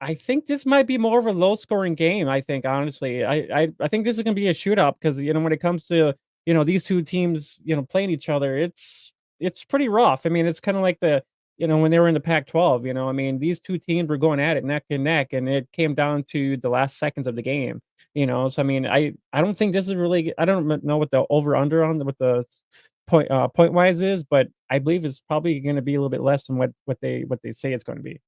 I think this might be more of a low scoring game. I think, honestly, I think this is going to be a shootout because, when it comes to, these 2 teams, playing each other, it's pretty rough. I mean, it's kind of like when they were in the Pac-12, I mean, these 2 teams were going at it neck and neck, and it came down to the last seconds of the game, So, I mean, I don't think this is really, I don't know what the over-under on what the point-wise is, but I believe it's probably going to be a little bit less than what they say it's going to be.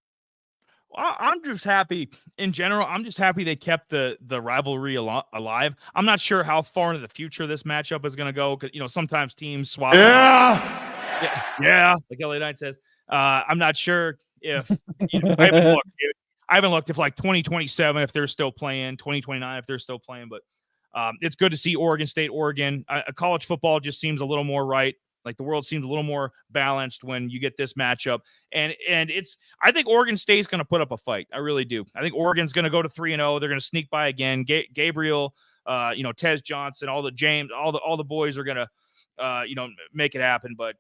I'm just happy in general. I'm just happy they kept the rivalry alive. I'm not sure how far into the future this matchup is going to go, because, sometimes teams swap. Yeah, like LA Knight says. I'm not sure if I haven't looked if like 2027 if they're still playing, 2029 if they're still playing, but it's good to see Oregon State, Oregon. College football just seems a little more right. Like the world seems a little more balanced when you get this matchup, and I think Oregon State's going to put up a fight. I really do. I think Oregon's going to go to 3-0. They're going to sneak by again. Gabriel, Tez Johnson, all the boys are going to. Make it happen. But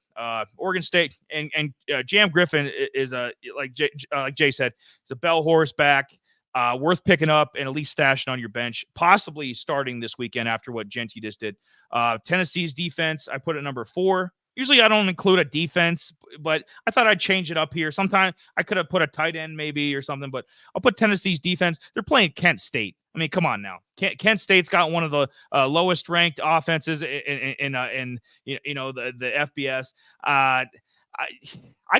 Oregon State and Jam Griffin is like Jay said, it's a bell horse back, worth picking up and at least stashing on your bench, possibly starting this weekend after what Genty just did. Tennessee's defense, I put at number 4. Usually I don't include a defense, but I thought I'd change it up here. Sometime I could have put a tight end maybe or something, but I'll put Tennessee's defense. They're playing Kent State. I mean, come on now. Kent State's got one of the lowest ranked offenses in the FBS. I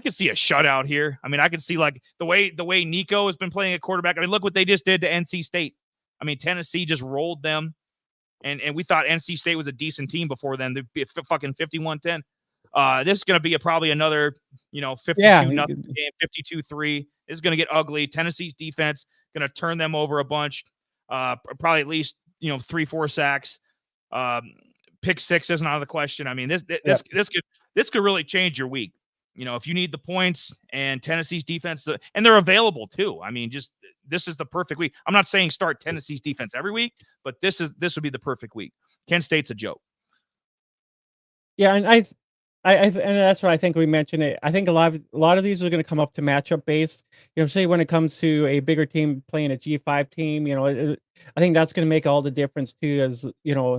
could see a shutout here. I mean, I could see like the way Nico has been playing at quarterback. I mean, look what they just did to NC State. I mean, Tennessee just rolled them, and we thought NC State was a decent team before then. They'd be fucking 51-10. This is going to be probably another, 52-0 game, 52-3. This is going to get ugly. Tennessee's defense going to turn them over a bunch. Probably at least 3-4 sacks. Pick 6 isn't out of the question. I mean, this could really change your week. If you need the points and Tennessee's defense, and they're available too. I mean, this is the perfect week. I'm not saying start Tennessee's defense every week, but this would be the perfect week. Kent State's a joke. Yeah, and and that's what I think we mentioned it. I think a lot of these are going to come up to matchup based. Say when it comes to a bigger team playing a G5 team, I think that's going to make all the difference too. As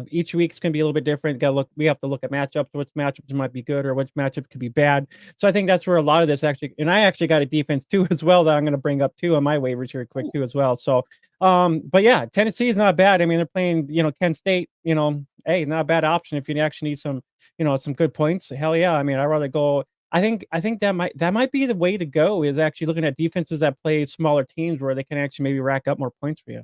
each week's going to be a little bit different. We have to look at matchups, which matchups might be good or which matchup could be bad. So I think that's where a lot of this actually, and I actually got a defense too as well that I'm going to bring up too on my waivers here quick too as well. So, but yeah, Tennessee is not bad. I mean, they're playing, Kent State. Hey, not a bad option if you actually need some, some good points. Hell yeah. I mean, I'd rather go. I think that might be the way to go, is actually looking at defenses that play smaller teams where they can actually maybe rack up more points for you.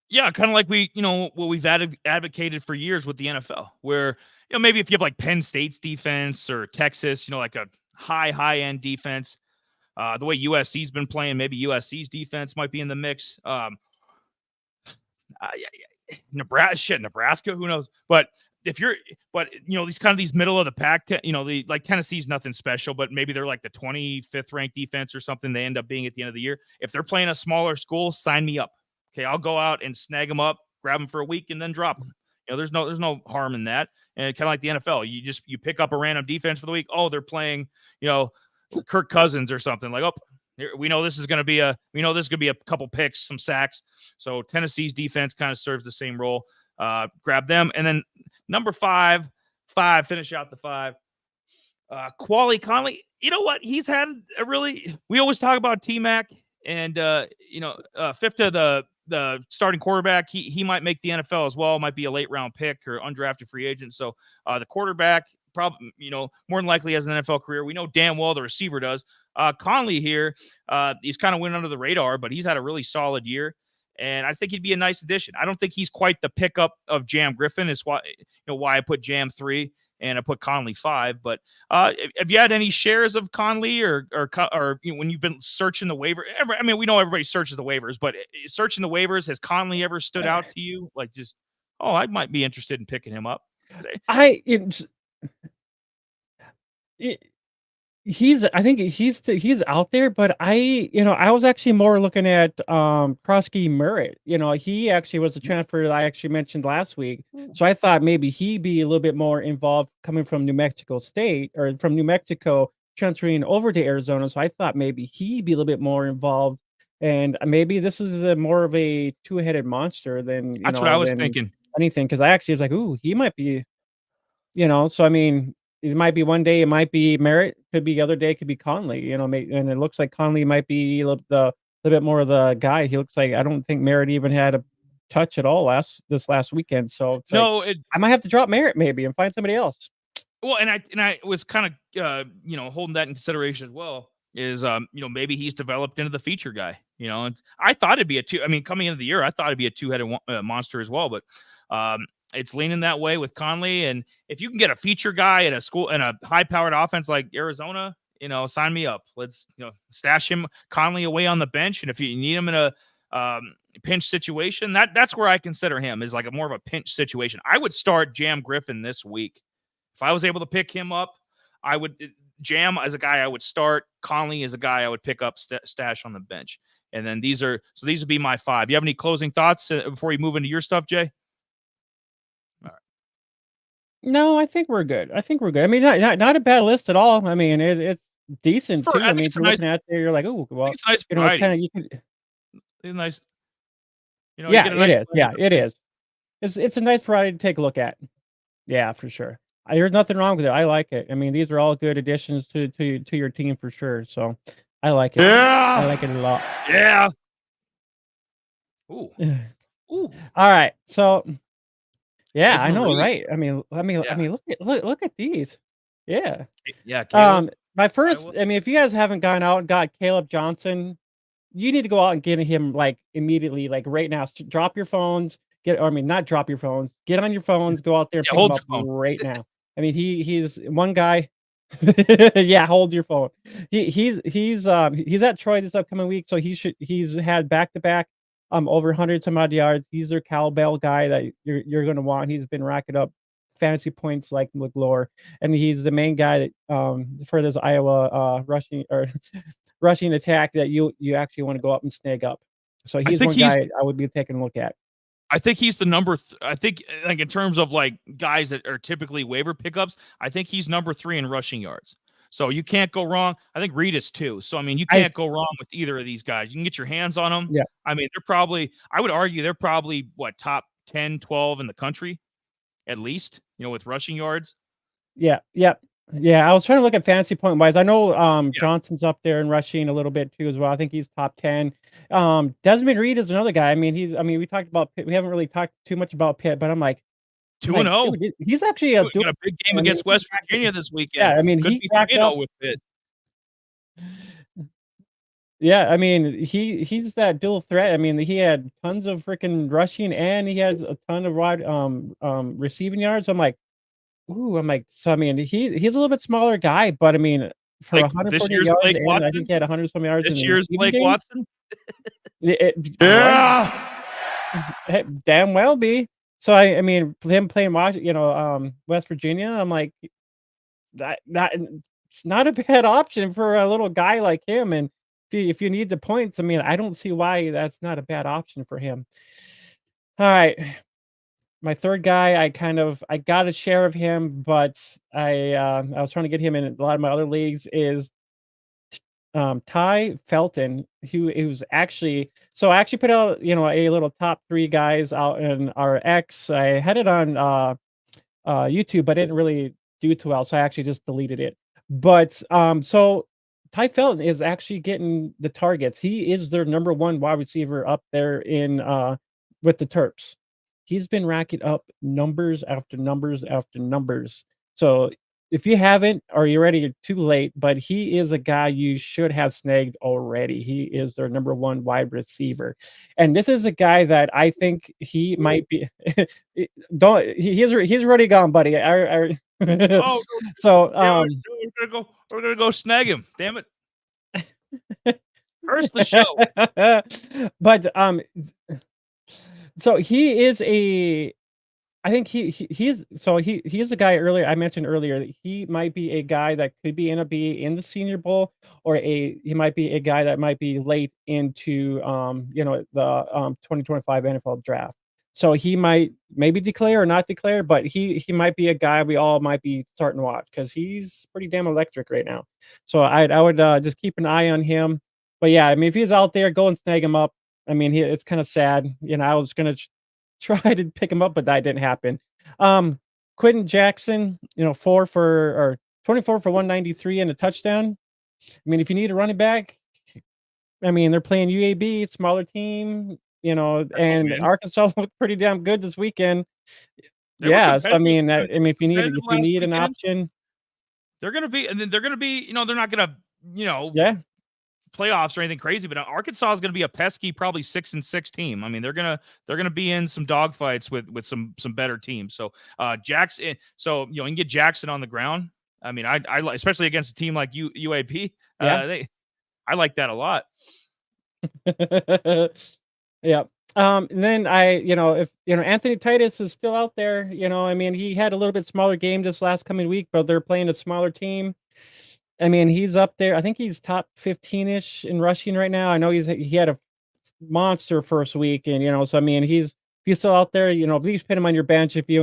Yeah, kind of like what we've advocated for years with the NFL, where maybe if you have like Penn State's defense or Texas, like a high end defense, the way USC's been playing, maybe USC's defense might be in the mix. Nebraska, who knows? But these these middle of the pack, like Tennessee's nothing special, but maybe they're like the 25th ranked defense or something. They end up being at the end of the year. If they're playing a smaller school, sign me up. Okay, I'll go out and snag them up, grab them for a week, and then drop them. There's no harm in that. And kind of like the NFL, you pick up a random defense for the week. Oh, they're playing, Kirk Cousins or something. Like, we know this is going to be a couple picks, some sacks. So Tennessee's defense kind of serves the same role. Grab them, and then number 5, 5. Finish out the 5. Quali Conley. You know what? He's had a really. We always talk about T-Mac and fifth to the starting quarterback. He might make the NFL as well. Might be a late round pick or undrafted free agent. So the quarterback probably more than likely has an NFL career. We know damn well the receiver does. Conley here, he's kind of went under the radar, but he's had a really solid year. And I think he'd be a nice addition. I don't think he's quite the pickup of Jam Griffin. It's why I put Jam 3 and I put Conley 5. But have you had any shares of Conley or when you've been searching the waiver? I mean, we know everybody searches the waivers, but searching the waivers, has Conley ever stood out to you? Like just, I might be interested in picking him up. I think he's out there, but I was actually more looking at Krosky Merritt. He actually was a transfer that I actually mentioned last week. So I thought maybe he'd be a little bit more involved coming from New Mexico State or from New Mexico transferring over to Arizona. So I thought maybe he'd be a little bit more involved. And maybe this is more of a two-headed monster than that's what I was thinking. Anything, because I actually was like, ooh, he might be, so I mean, it might be one day, it might be Merritt, could be the other day, it could be Conley, and it looks like Conley might be a little bit more of the guy. He looks like, I don't think Merritt even had a touch at all this last weekend. So it's I might have to drop Merritt maybe and find somebody else. Well, and I was kind of holding that in consideration as well. Is maybe he's developed into the feature guy. And I thought it'd be coming into the year, I thought it'd be a two-headed monster as well, but it's leaning that way with Conley. And if you can get a feature guy at a school and a high-powered offense like Arizona, sign me up. Let's stash him Conley away on the bench, and if you need him in a pinch situation, that's where I consider him is like more of a pinch situation. I would start Jam Griffin this week if I was able to pick him up. I would. Jam as a guy I would start. Conley is a guy I would pick up, stash on the bench. And then these would be my 5. You have any closing thoughts before you move into your stuff, Jay? All right. No, I think we're good. I mean, not a bad list at all. I mean, it's decent too. I mean, if you're looking at there, you're like, oh, well, it's nice. It's kind of you can. It's nice. Yeah, it is. Yeah, it is. It's a nice variety to take a look at. Yeah, for sure. There's nothing wrong with it. I like it. I mean, these are all good additions to your team for sure. So I like it. Yeah. I like it a lot. Yeah. Ooh. Ooh. All right. So yeah, I know, right? I mean, look at these. Yeah. Yeah. Caleb, my first, if you guys haven't gone out and got Caleb Johnson, you need to go out and get him like immediately, like right now. Drop your phones. Not drop your phones. Get on your phones. Go out there and pick him up right now. I mean, he's one guy. Yeah, hold your phone. He's at Troy this upcoming week, so he's had back-to-back over 100 some odd yards. He's their cowbell guy that you're going to want. He's been racking up fantasy points like McGlure, and he's the main guy that for this Iowa rushing attack that you actually want to go up and snag up. So he's one guy I would be taking a look at. I think he's the number. I think like in terms of like guys that are typically waiver pickups, I think he's number 3 in rushing yards. So you can't go wrong. I think Reed is too. So I mean, you can't go wrong with either of these guys. You can get your hands on them. Yeah. I mean, I would argue they're probably top 10, 12 in the country, at least. With rushing yards. Yeah. Yeah. Yeah, I was trying to look at fantasy point wise. I know Johnson's up there in rushing a little bit too as well. I think he's top 10. Desmond Reed is another guy. I mean, we talked about Pitt. We haven't really talked too much about Pitt, but I'm like 2-0. He's actually got a big game against West Virginia this weekend. Yeah, I mean, he backed up with Pitt. Yeah, I mean, he's that dual threat. I mean, he had tons of freaking rushing and he has a ton of wide receiving yards. I'm like, ooh, so I mean, he's a little bit smaller guy, but I mean, for 140 yards, and I think he had 100 some yards. This year's Blake Watson. Yeah, damn well be. So I mean, him playing West Virginia, I'm like, that it's not a bad option for a little guy like him. And if you need the points, I mean, I don't see why that's not a bad option for him. All right. My third guy, I got a share of him, but I was trying to get him in a lot of my other leagues is Ty Felton, who was actually I actually put out a little top 3 guys out in our X. I had it on YouTube, but it didn't really do too well, so I actually just deleted it. But so Ty Felton is actually getting the targets. He is their number one wide receiver up there in with the Terps. He's been racking up numbers after numbers after numbers. So if you haven't or you're ready, you're too late. But he is a guy you should have snagged already. He is their number one wide receiver, and this is a guy that I think he might be. He's already gone, buddy. Oh, So we're gonna go snag him. Damn it! First the show. But so he is a. I think he is a guy earlier I mentioned earlier that he might be a guy that could end up being in the Senior Bowl, or he might be a guy that might be late into the 2025 NFL draft. So he might maybe declare or not declare, but he might be a guy we all might be starting to watch because he's pretty damn electric right now. So I would just keep an eye on him. But yeah, I mean, if he's out there, go and snag him up. I mean, it's kind of sad. I was gonna try to pick him up, but that didn't happen. Quentin Jackson, 24 for 193 and a touchdown. I mean, if you need a running back, I mean, they're playing UAB, smaller team, and Arkansas looked pretty damn good this weekend. Yeah, so I mean, if you need an option, they're gonna be, and then they're gonna be, they're not gonna, yeah, playoffs or anything crazy, but Arkansas is going to be a pesky, probably 6-6 team. I mean, they're gonna be in some dogfights with some better teams. So Jackson, so you can get Jackson on the ground. I mean, I especially against a team like UAP. Yeah. I like that a lot. Yeah. And then if Anthony Titus is still out there, I mean, he had a little bit smaller game this last coming week, but they're playing a smaller team. I mean, he's up there. I think he's top 15-ish in rushing right now. I know he had a monster first week, and so I mean, if he's still out there, please put him on your bench if you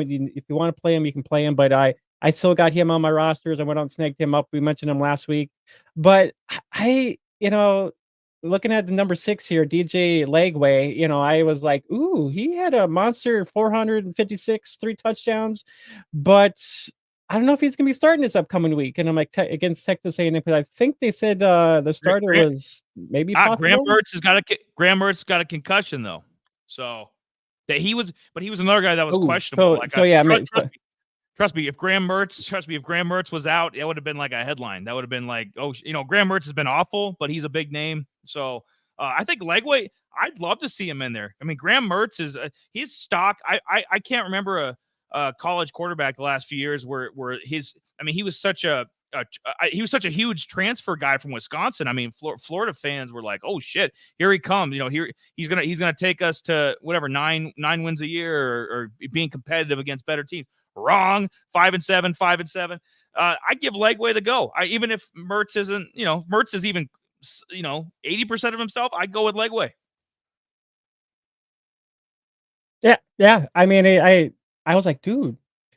want to play him, you can play him. But I still got him on my rosters. I went out and snagged him up. We mentioned him last week, but I looking at the number 6 here, DJ Legway, I was like, ooh, he had a monster 456, 3 touchdowns, but I don't know if he's going to be starting this upcoming week. And I'm like, against Texas A&M, because I think they said the starter was maybe possible. Graham Mertz got a concussion though, so that he was another guy that was questionable. Trust me, if Graham Mertz was out, it would have been like a headline. That would have been like, Graham Mertz has been awful, but he's a big name. So I think Legway, I'd love to see him in there. I mean, Graham Mertz is his stock. I can't remember a college quarterback the last few years where he was such a huge transfer guy from Wisconsin. I mean, Florida fans were like, "Oh shit, here he comes!" Here he's gonna take us to whatever 9 wins a year or being competitive against better teams. Wrong, 5-7, 5-7. I give Legway the go. Even if Mertz isn't, Mertz is even, 80% of himself, I'd go with Legway. Yeah. I mean, I was like, dude,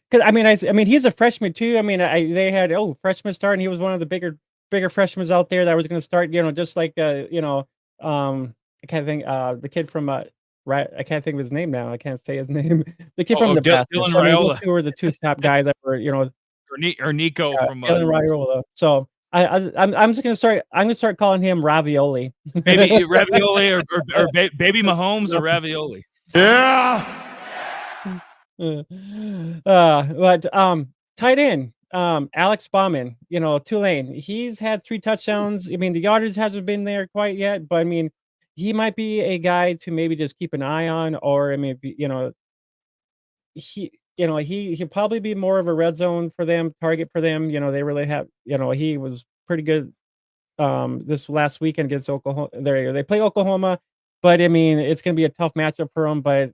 because I mean, he's a freshman too. I mean, they had freshman start, and he was one of the bigger freshmen out there that was going to start. Just like I can't think the kid from right. I can't think of his name now. I can't say his name. The kid from Nebraska. Dylan So, Raiola. those two were the two top guys that were or Nico from Dylan Raiola. So I'm just gonna start. I'm gonna start calling him Ravioli. Maybe Ravioli or Baby Mahomes or Ravioli. Yeah. But tight end, Alex Bauman, Tulane. He's had 3 touchdowns. I mean, the yardage hasn't been there quite yet, but I mean, he might be a guy to maybe just keep an eye on, or I mean, he'll probably be more of a red zone for them, target for them. They really have, he was pretty good this last weekend against Oklahoma. They play Oklahoma, but I mean, it's going to be a tough matchup for him. But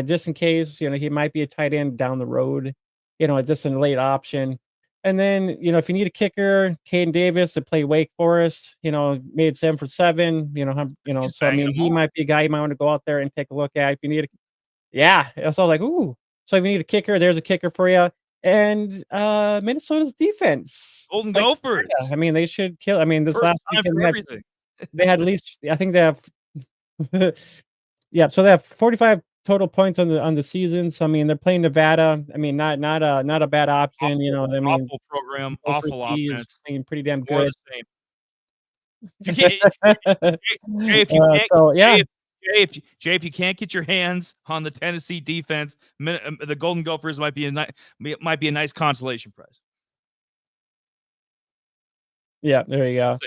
just in case, he might be a tight end down the road, just a late option. And then, if you need a kicker, Caden Davis to play Wake Forest, made 7 for 7, so I mean, he might be a guy you might want to go out there and take a look at if you need so like, ooh. So if you need a kicker, there's a kicker for you. And Minnesota's defense. Golden Gophers. I mean, they should kill. I mean, this last weekend they had at least, I think they have, so they have 45 total points on the season. So I mean, they're playing Nevada. I mean, not a bad option. Awful, You know, I mean, awful program, Gopher awful D is offense. playing pretty damn More of good. the same. If you can't, Jay, if you can't, so yeah, Jay, if you can't get your hands on the Tennessee defense, the Golden Gophers might be a nice consolation prize. yeah, there you go.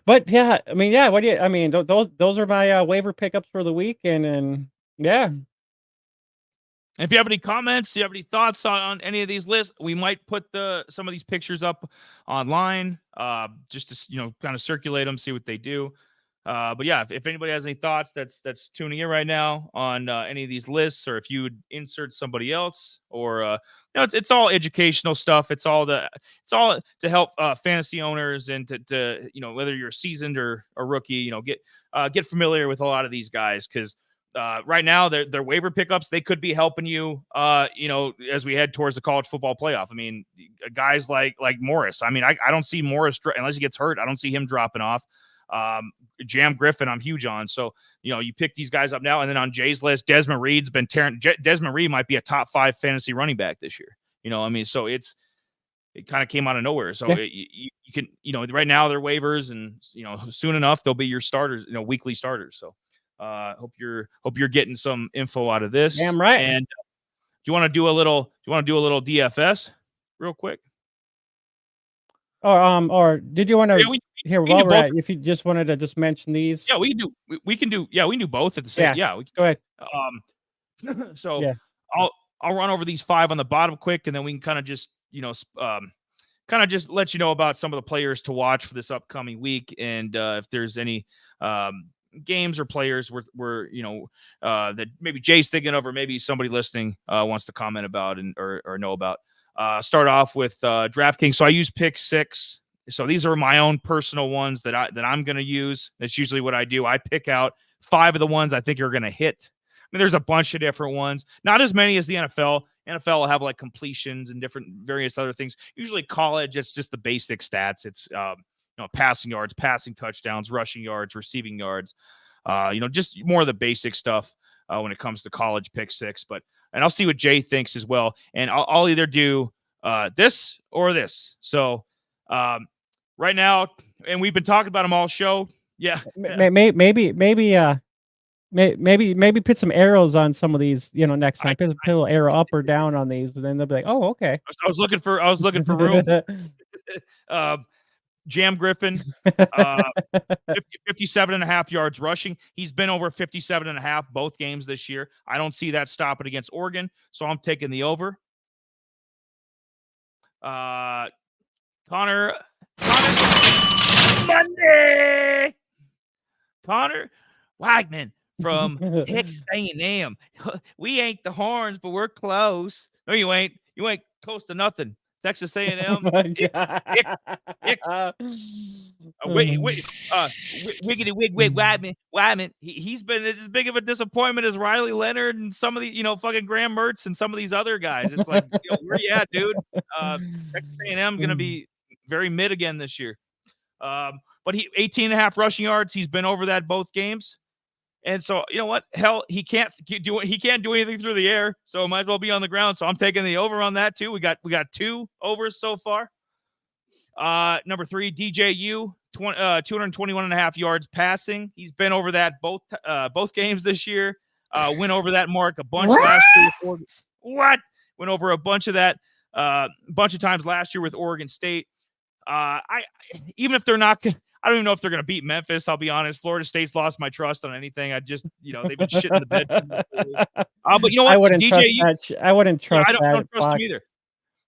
But yeah, I mean, yeah, what do you? I mean, those are my waiver pickups for the week, and yeah. And if you have any comments, you have any thoughts on any of these lists, we might put some of these pictures up online, just to kind of circulate them, see what they do. But yeah, if anybody has any thoughts that's tuning in right now on any of these lists, or if you would insert somebody else, or it's all educational stuff. It's all to help fantasy owners, and to whether you're seasoned or a rookie, get familiar with a lot of these guys, because right now their waiver pickups, they could be helping you as we head towards the college football playoff. I mean, guys like Morris. I mean, I don't see Morris unless he gets hurt. I don't see him dropping off. Jam Griffin, I'm huge on. So, you pick these guys up now, and then on Jay's list, Desmond Reed's been tearing. Desmond Reed might be a top 5 fantasy running back this year. I mean, so it kind of came out of nowhere. So Yeah. you can, right now they're waivers, and soon enough they'll be your starters, weekly starters. So hope you're getting some info out of this. Damn right. And do you want to do a little DFS real quick? Or did you want to while we're at, if you just wanted to just mention these? Yeah, we can do. We can do both at the same. Yeah, go ahead. So yeah. I'll run over these 5 on the bottom quick, and then we can kind of just just let you know about some of the players to watch for this upcoming week, and if there's any games or players where that maybe Jay's thinking of, or maybe somebody listening wants to comment about or know about. Start off with DraftKings. So I use pick 6. So these are my own personal ones that I'm going to use. That's usually what I do. I pick out 5 of the ones I think are going to hit. I mean, there's a bunch of different ones, not as many as the NFL. NFL will have like completions and different various other things. Usually college, it's just the basic stats. It's passing yards, passing touchdowns, rushing yards, receiving yards. Just more of the basic stuff when it comes to college pick 6. And I'll see what Jay thinks as well. And I'll either do this or this. So right now, and we've been talking about them all show. Yeah. Maybe put some arrows on some of these, next time. Put a little arrow up or down on these, and then they'll be like, oh, okay. I was looking for room. Jam Griffin, 57.5 yards rushing. He's been over 57.5 both games this year. I don't see that stopping against Oregon, so I'm taking the over. Connor Monday. Connor Wagman from Texas A&M. We ain't the Horns, but we're close. No, you ain't. You ain't close to nothing. Texas A&M. Oh my God. Wiggity wig Wagman. He's been as big of a disappointment as Riley Leonard and some of the fucking Graham Mertz and some of these other guys. It's like, where you at, dude? Texas A&M gonna be very mid again this year. But he 18.5 rushing yards. He's been over that both games. And so, you know what? Hell, he can't do anything through the air, so it might as well be on the ground. So I'm taking the over on that too. We got 2 overs so far. Number 3, DJU, 221.5 yards passing. He's been over that both games this year. Went over that mark a bunch last year. Went over a bunch of that bunch of times last year with Oregon State. Even if they're not. I don't even know if they're going to beat Memphis. I'll be honest. Florida State's lost my trust on anything. I just, they've been shitting the bed. But you know what? I wouldn't trust that. I wouldn't trust that. I don't trust them either.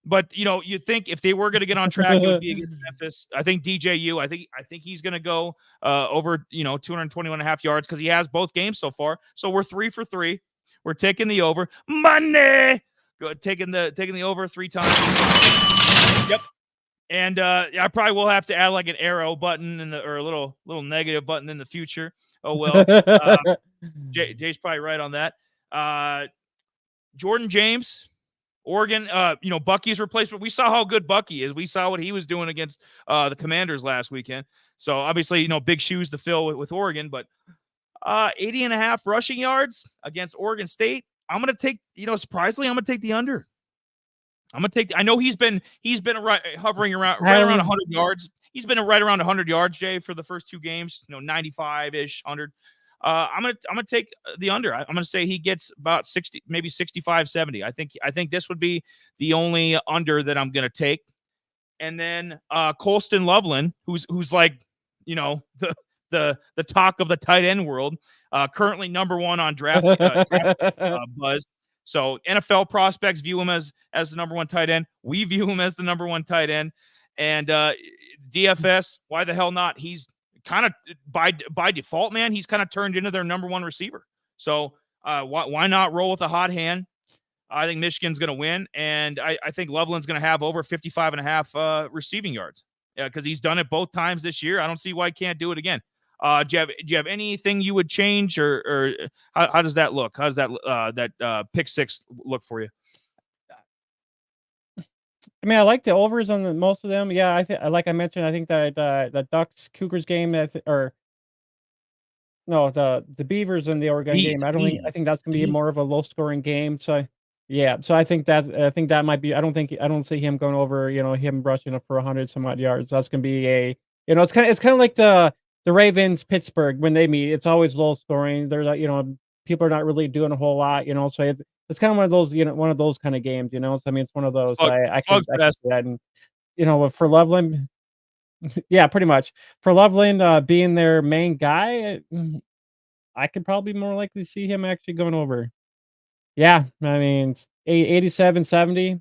But you'd think if they were going to get on track, it would be against Memphis. I think DJU. I think he's going to go over 221.5 yards because he has both games so far. So we're 3 for 3. We're taking the over. Monday. Good. Taking the over 3 times. Yep. And I probably will have to add like an arrow button or a little negative button in the future. Oh well. Jay's probably right on that. Jordan James, Oregon. Bucky's replacement. We saw how good Bucky is. We saw what he was doing against the Commanders last weekend. So obviously, big shoes to fill with Oregon. But 80.5 rushing yards against Oregon State. I'm gonna take, surprisingly, I'm gonna take the under. I know he's been hovering around right around 100 yards. He's been right around 100 yards, Jay, for the first 2 games. 95-ish, 100. I'm gonna take the under. I'm gonna say he gets about 60, maybe 65, 70. I think this would be the only under that I'm gonna take. And then Colston Loveland, who's like, the talk of the tight end world, currently number 1 on draft buzz. So NFL prospects view him as the number 1 tight end. We view him as the number 1 tight end. And DFS, why the hell not? He's kind of by default, man. He's kind of turned into their number 1 receiver. So why not roll with a hot hand? I think Michigan's going to win, and I think Loveland's going to have over 55.5 receiving yards because he's done it both times this year. I don't see why he can't do it again. Do you have anything you would change, or how does that look? How does that pick 6 look for you? I mean, I like the overs on most of them. Yeah, like I mentioned, I think that the Ducks Cougars game, or no, the Beavers and the Oregon game. I think that's going to be more of a low scoring game. So yeah, so I think that might be. I don't see him going over. Him rushing up for 100 some odd yards. That's going to be it's kind of like the Ravens Pittsburgh when they meet. It's always low scoring. They're like, people are not really doing a whole lot. So it's kind of one of those kind of games. So I mean, it's one of those. I can see that, and for Loveland. Yeah, pretty much. For Loveland being their main guy, I could probably more likely see him actually going over. Yeah, I mean, 87, 70.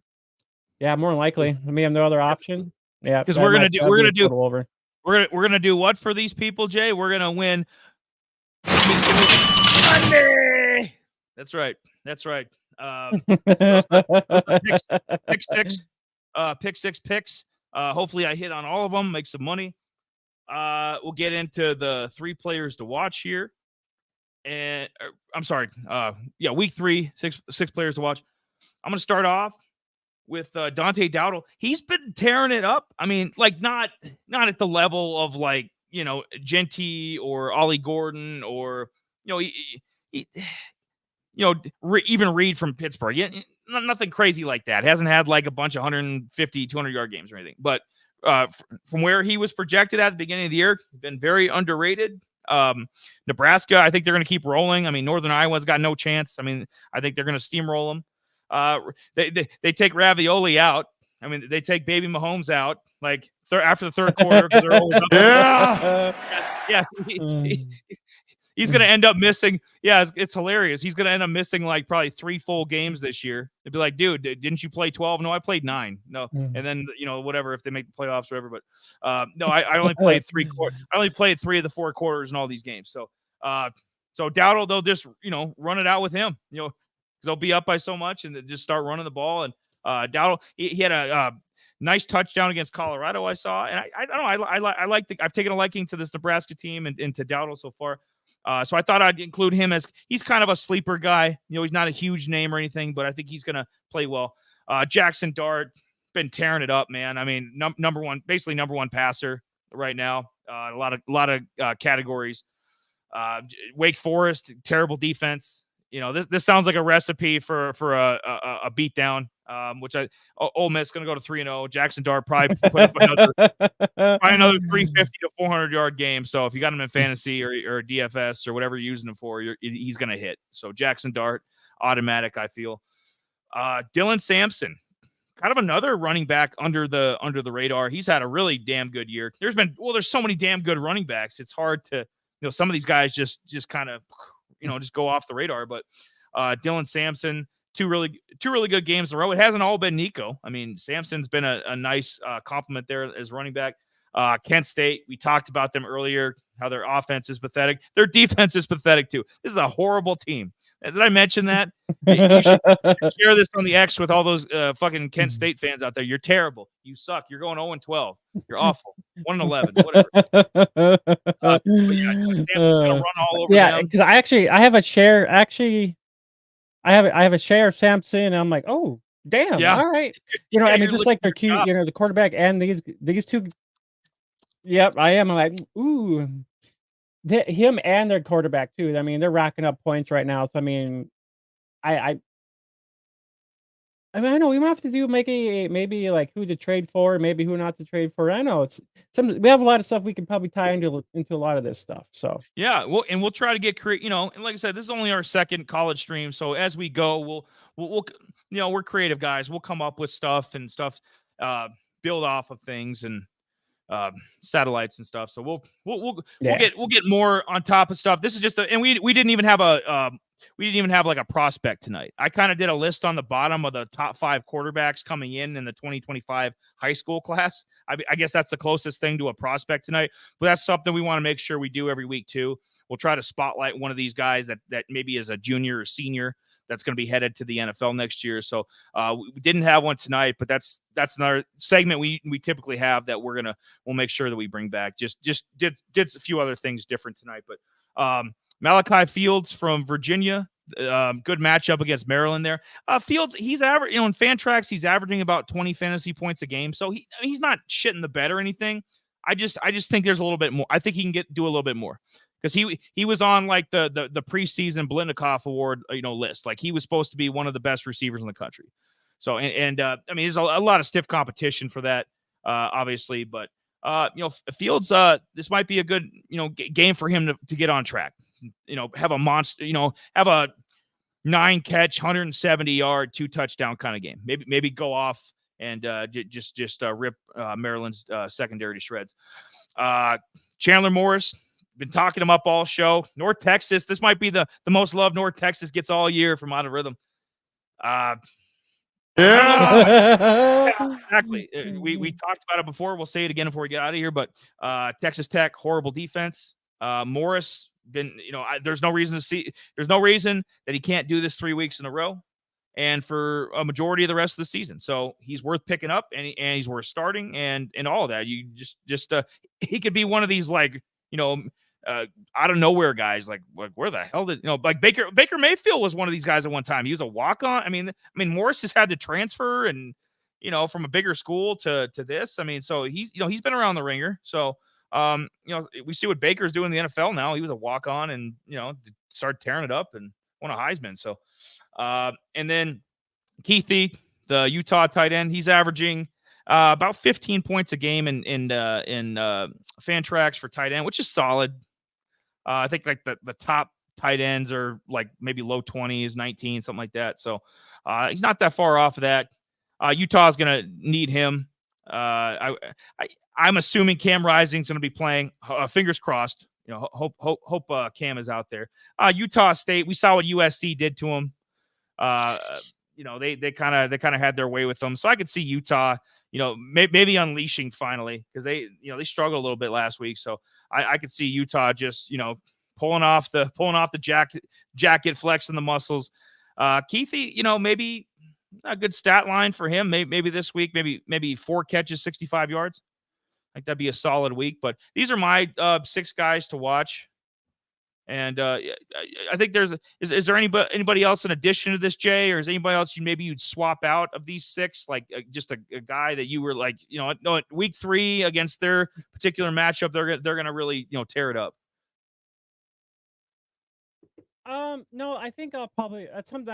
Yeah, more likely. I mean, the other option. Yeah, because we're gonna do over. We're gonna do what for these people, Jay? We're gonna win Monday. That's right. Pick six picks. Hopefully I hit on all of them, make some money. We'll get into the 3 players to watch here. And I'm sorry. Week 3, six players to watch. I'm going to start off with Dante Dowdle. He's been tearing it up. I mean, like not at the level of like, Genty or Ollie Gordon or, even Reed from Pittsburgh. Yeah, nothing crazy like that. Hasn't had like a bunch of 150, 200-yard games or anything. But from where he was projected at the beginning of the year, been very underrated. Nebraska, I think they're going to keep rolling. I mean, Northern Iowa's got no chance. I mean, I think they're going to steamroll them. They take Ravioli out. I mean, they take Baby Mahomes out like after the third quarter because they're always up. Yeah. He's going to end up missing. Yeah, it's hilarious. He's going to end up missing like probably 3 full games this year. They'd be like, dude, didn't you play 12? No, I played 9. No. And then, whatever, if they make the playoffs or whatever. But no, I only played 3 quarters. I only played 3 of the 4 quarters in all these games. So Dowdle, they'll just, run it out with him, because they'll be up by so much and just start running the ball. And Dowdle, he had a nice touchdown against Colorado, I saw. And I don't know, I like I've taken a liking to this Nebraska team and to Dowdle so far. So I thought I'd include him as he's kind of a sleeper guy. He's not a huge name or anything, but I think he's going to play well. Jackson Dart, been tearing it up, man. I mean, number 1 passer right now. A lot of categories. Wake Forest, terrible defense. This sounds like a recipe for a beatdown. Which Ole Miss going to go to 3-0. Jackson Dart probably put up another 350 to 400-yard game. So if you got him in fantasy or DFS or whatever you're using him for, he's going to hit. So Jackson Dart, automatic, I feel. Dylan Sampson, kind of another running back under the radar. He's had a really damn good year. There's so many damn good running backs. It's hard to, some of these guys just kind of, just go off the radar. But Dylan Sampson, two really good games in a row. It hasn't all been Nico. I mean, Sampson's been a nice compliment there as running back. Kent State, we talked about them earlier, how their offense is pathetic. Their defense is pathetic too. This is a horrible team. Did I mention that? You should share this on the X with all those fucking Kent State fans out there. You're terrible. You suck. You're going 0-12. You're awful. 1-11. Whatever. Sampson's gonna run all over them. Because I have a share. Actually, I have a share of Sampson, and I'm like, oh, damn. Yeah. All right. I mean, just like they're cute, the quarterback and these two. Yep, I am. I'm like, ooh. Him and their quarterback too. I mean, they're racking up points right now. So I mean, I mean, I know we might have to do maybe like who to trade for, maybe who not to trade for. I know we have a lot of stuff we can probably tie into a lot of this stuff. So yeah, we'll try to get creative. And like I said, this is only our second college stream, so as we go, we'll we're creative guys. We'll come up with stuff, build off of things and satellites and stuff. So we'll get more on top of stuff. This is just and we didn't even have like a prospect tonight. I kind of did a list on the bottom of the top 5 quarterbacks coming in the 2025 high school class. I guess that's the closest thing to a prospect tonight, but that's something we want to make sure we do every week too. We'll try to spotlight one of these guys that maybe is a junior or senior that's going to be headed to the NFL next year. So we didn't have one tonight, but that's another segment we typically have that we'll make sure that we bring back. Just did a few other things different tonight, but Malachi Fields from Virginia, good matchup against Maryland there. Fields, he's average, in Fantrax, he's averaging about 20 fantasy points a game. So he's not shitting the bed or anything. I just think there's a little bit more. I think he can do a little bit more. Because he was on like the preseason Blitnikoff Award list. Like he was supposed to be one of the best receivers in the country. So I mean there's a lot of stiff competition for that, obviously. But Fields, this might be a good game for him to get on track. Have a monster. Have a 9-catch, 170-yard, 2-touchdown kind of game. Maybe go off and just rip Maryland's secondary to shreds. Chandler Morris. Been talking him up all show. North Texas. This might be the most love North Texas gets all year from Out of Rhythm. Yeah, exactly. We talked about it before. We'll say it again before we get out of here. But Texas Tech, horrible defense. Morris there's no reason that he can't do this 3 weeks in a row, and for a majority of the rest of the season. So he's worth picking up, and he's worth starting, and all of that. You just he could be one of these like out of nowhere guys, like where the hell did like Baker Mayfield was one of these guys at one time. He was a walk-on. I mean Morris has had to transfer and from a bigger school to this. I mean, so he's been around the ringer. So we see what Baker's doing in the NFL now. He was a walk-on and started tearing it up and won a Heisman. So and then Keithy, the Utah tight end, he's averaging about 15 points a game in Fantrax for tight end, which is solid. I think like the top tight ends are like maybe low 20s, 19, something like that. So he's not that far off of that. Utah's going to need him. I'm assuming Cam Rising's going to be playing. Fingers crossed. Hope Cam is out there. Utah State, we saw what USC did to him. They kind of had their way with them. So I could see Utah, maybe unleashing finally, because they struggled a little bit last week. So I could see Utah just, pulling off the jacket, flexing the muscles. Keithy, maybe a good stat line for him. Maybe this week, maybe 4 catches, 65 yards. I think that'd be a solid week. But these are my 6 guys to watch. And I think is there anybody else in addition to this, Jay, or is anybody else you'd swap out of these 6, like just a guy that you were like, week 3 against their particular matchup, they're gonna really tear it up. No, I think I'll probably that's something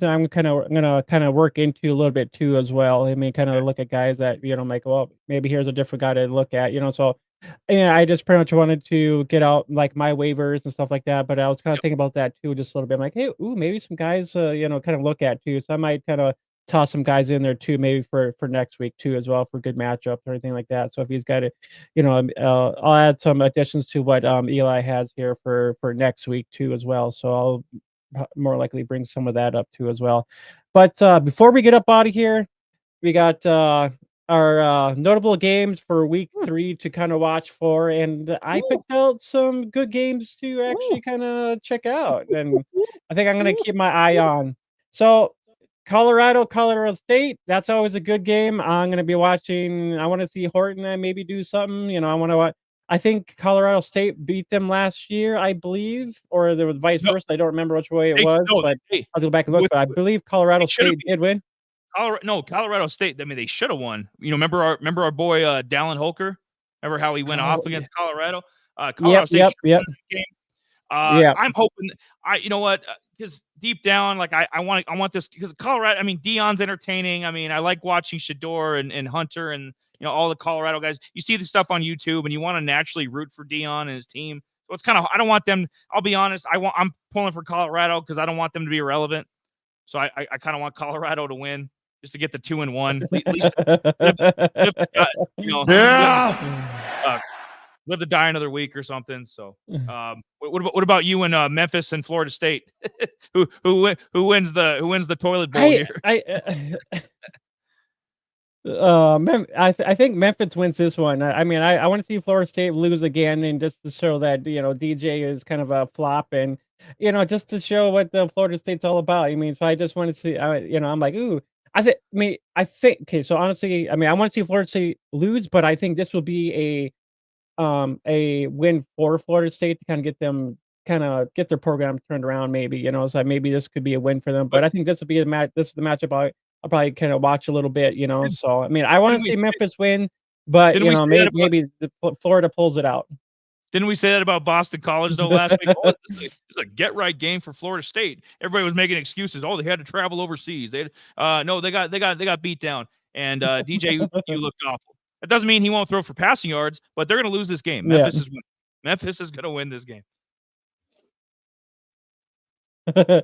I'm gonna work into a little bit too as well. I mean, kind of look at guys that like, well, maybe here's a different guy to look at, so. Yeah, I just pretty much wanted to get out like my waivers and stuff like that, but I was kind of thinking about that too, just a little bit. I'm like, hey, maybe some guys, kind of look at too. So I might kind of toss some guys in there too, maybe for next week too, as well, for good matchup or anything like that. So if he's got it, I'll add some additions to what Eli has here for next week too, as well. So I'll more likely bring some of that up too as well. But before we get up out of here, we got our notable games for week 3 to kind of watch for, and I picked out some good games to actually kind of check out, and I think I'm going to keep my eye on. So Colorado State, that's always a good game. I'm going to be watching. I want to see Horton and maybe do something. I think Colorado State beat them last year, I believe, or there was vice versa. I don't remember which way it was, but I'll go back and look. But I believe Colorado State did win. Colorado State. I mean, they should have won. Remember our boy Dallin Holker? Remember how he went off against Colorado? Colorado State yep. Game. Yeah. I'm hoping you know what, because deep down, like I want this because Colorado. I mean, Dion's entertaining. I mean, I like watching Shador and Hunter and all the Colorado guys. You see the stuff on YouTube, and you want to naturally root for Dion and his team. So it's kind of I don't want them. I'll be honest. I'm pulling for Colorado because I don't want them to be irrelevant. So I kind of want Colorado to win just to get the 2-1. At least live, live to die another week or something. So, what about you and Memphis and Florida State? who wins the toilet bowl here? I think Memphis wins this one. I mean, I want to see Florida State lose again, and just to show that DJ is kind of a flop, and just to show what the Florida State's all about. I mean, so I just want to see. I'm like, ooh. I think. Okay, so honestly, I mean, I want to see Florida State lose, but I think this will be a win for Florida State to kind of get their program turned around. Maybe so maybe this could be a win for them. But I think this will be a match. This is the matchup I'll probably kind of watch a little bit. So I mean, I want to see Memphis win, but maybe Florida pulls it out. Didn't we say that about Boston College though last week? Oh, this is a get right game for Florida State. Everybody was making excuses. Oh, they had to travel overseas. They got beat down. And DJ, you looked awful. That doesn't mean he won't throw for passing yards, but they're going to lose this game. Memphis is going to win this game. So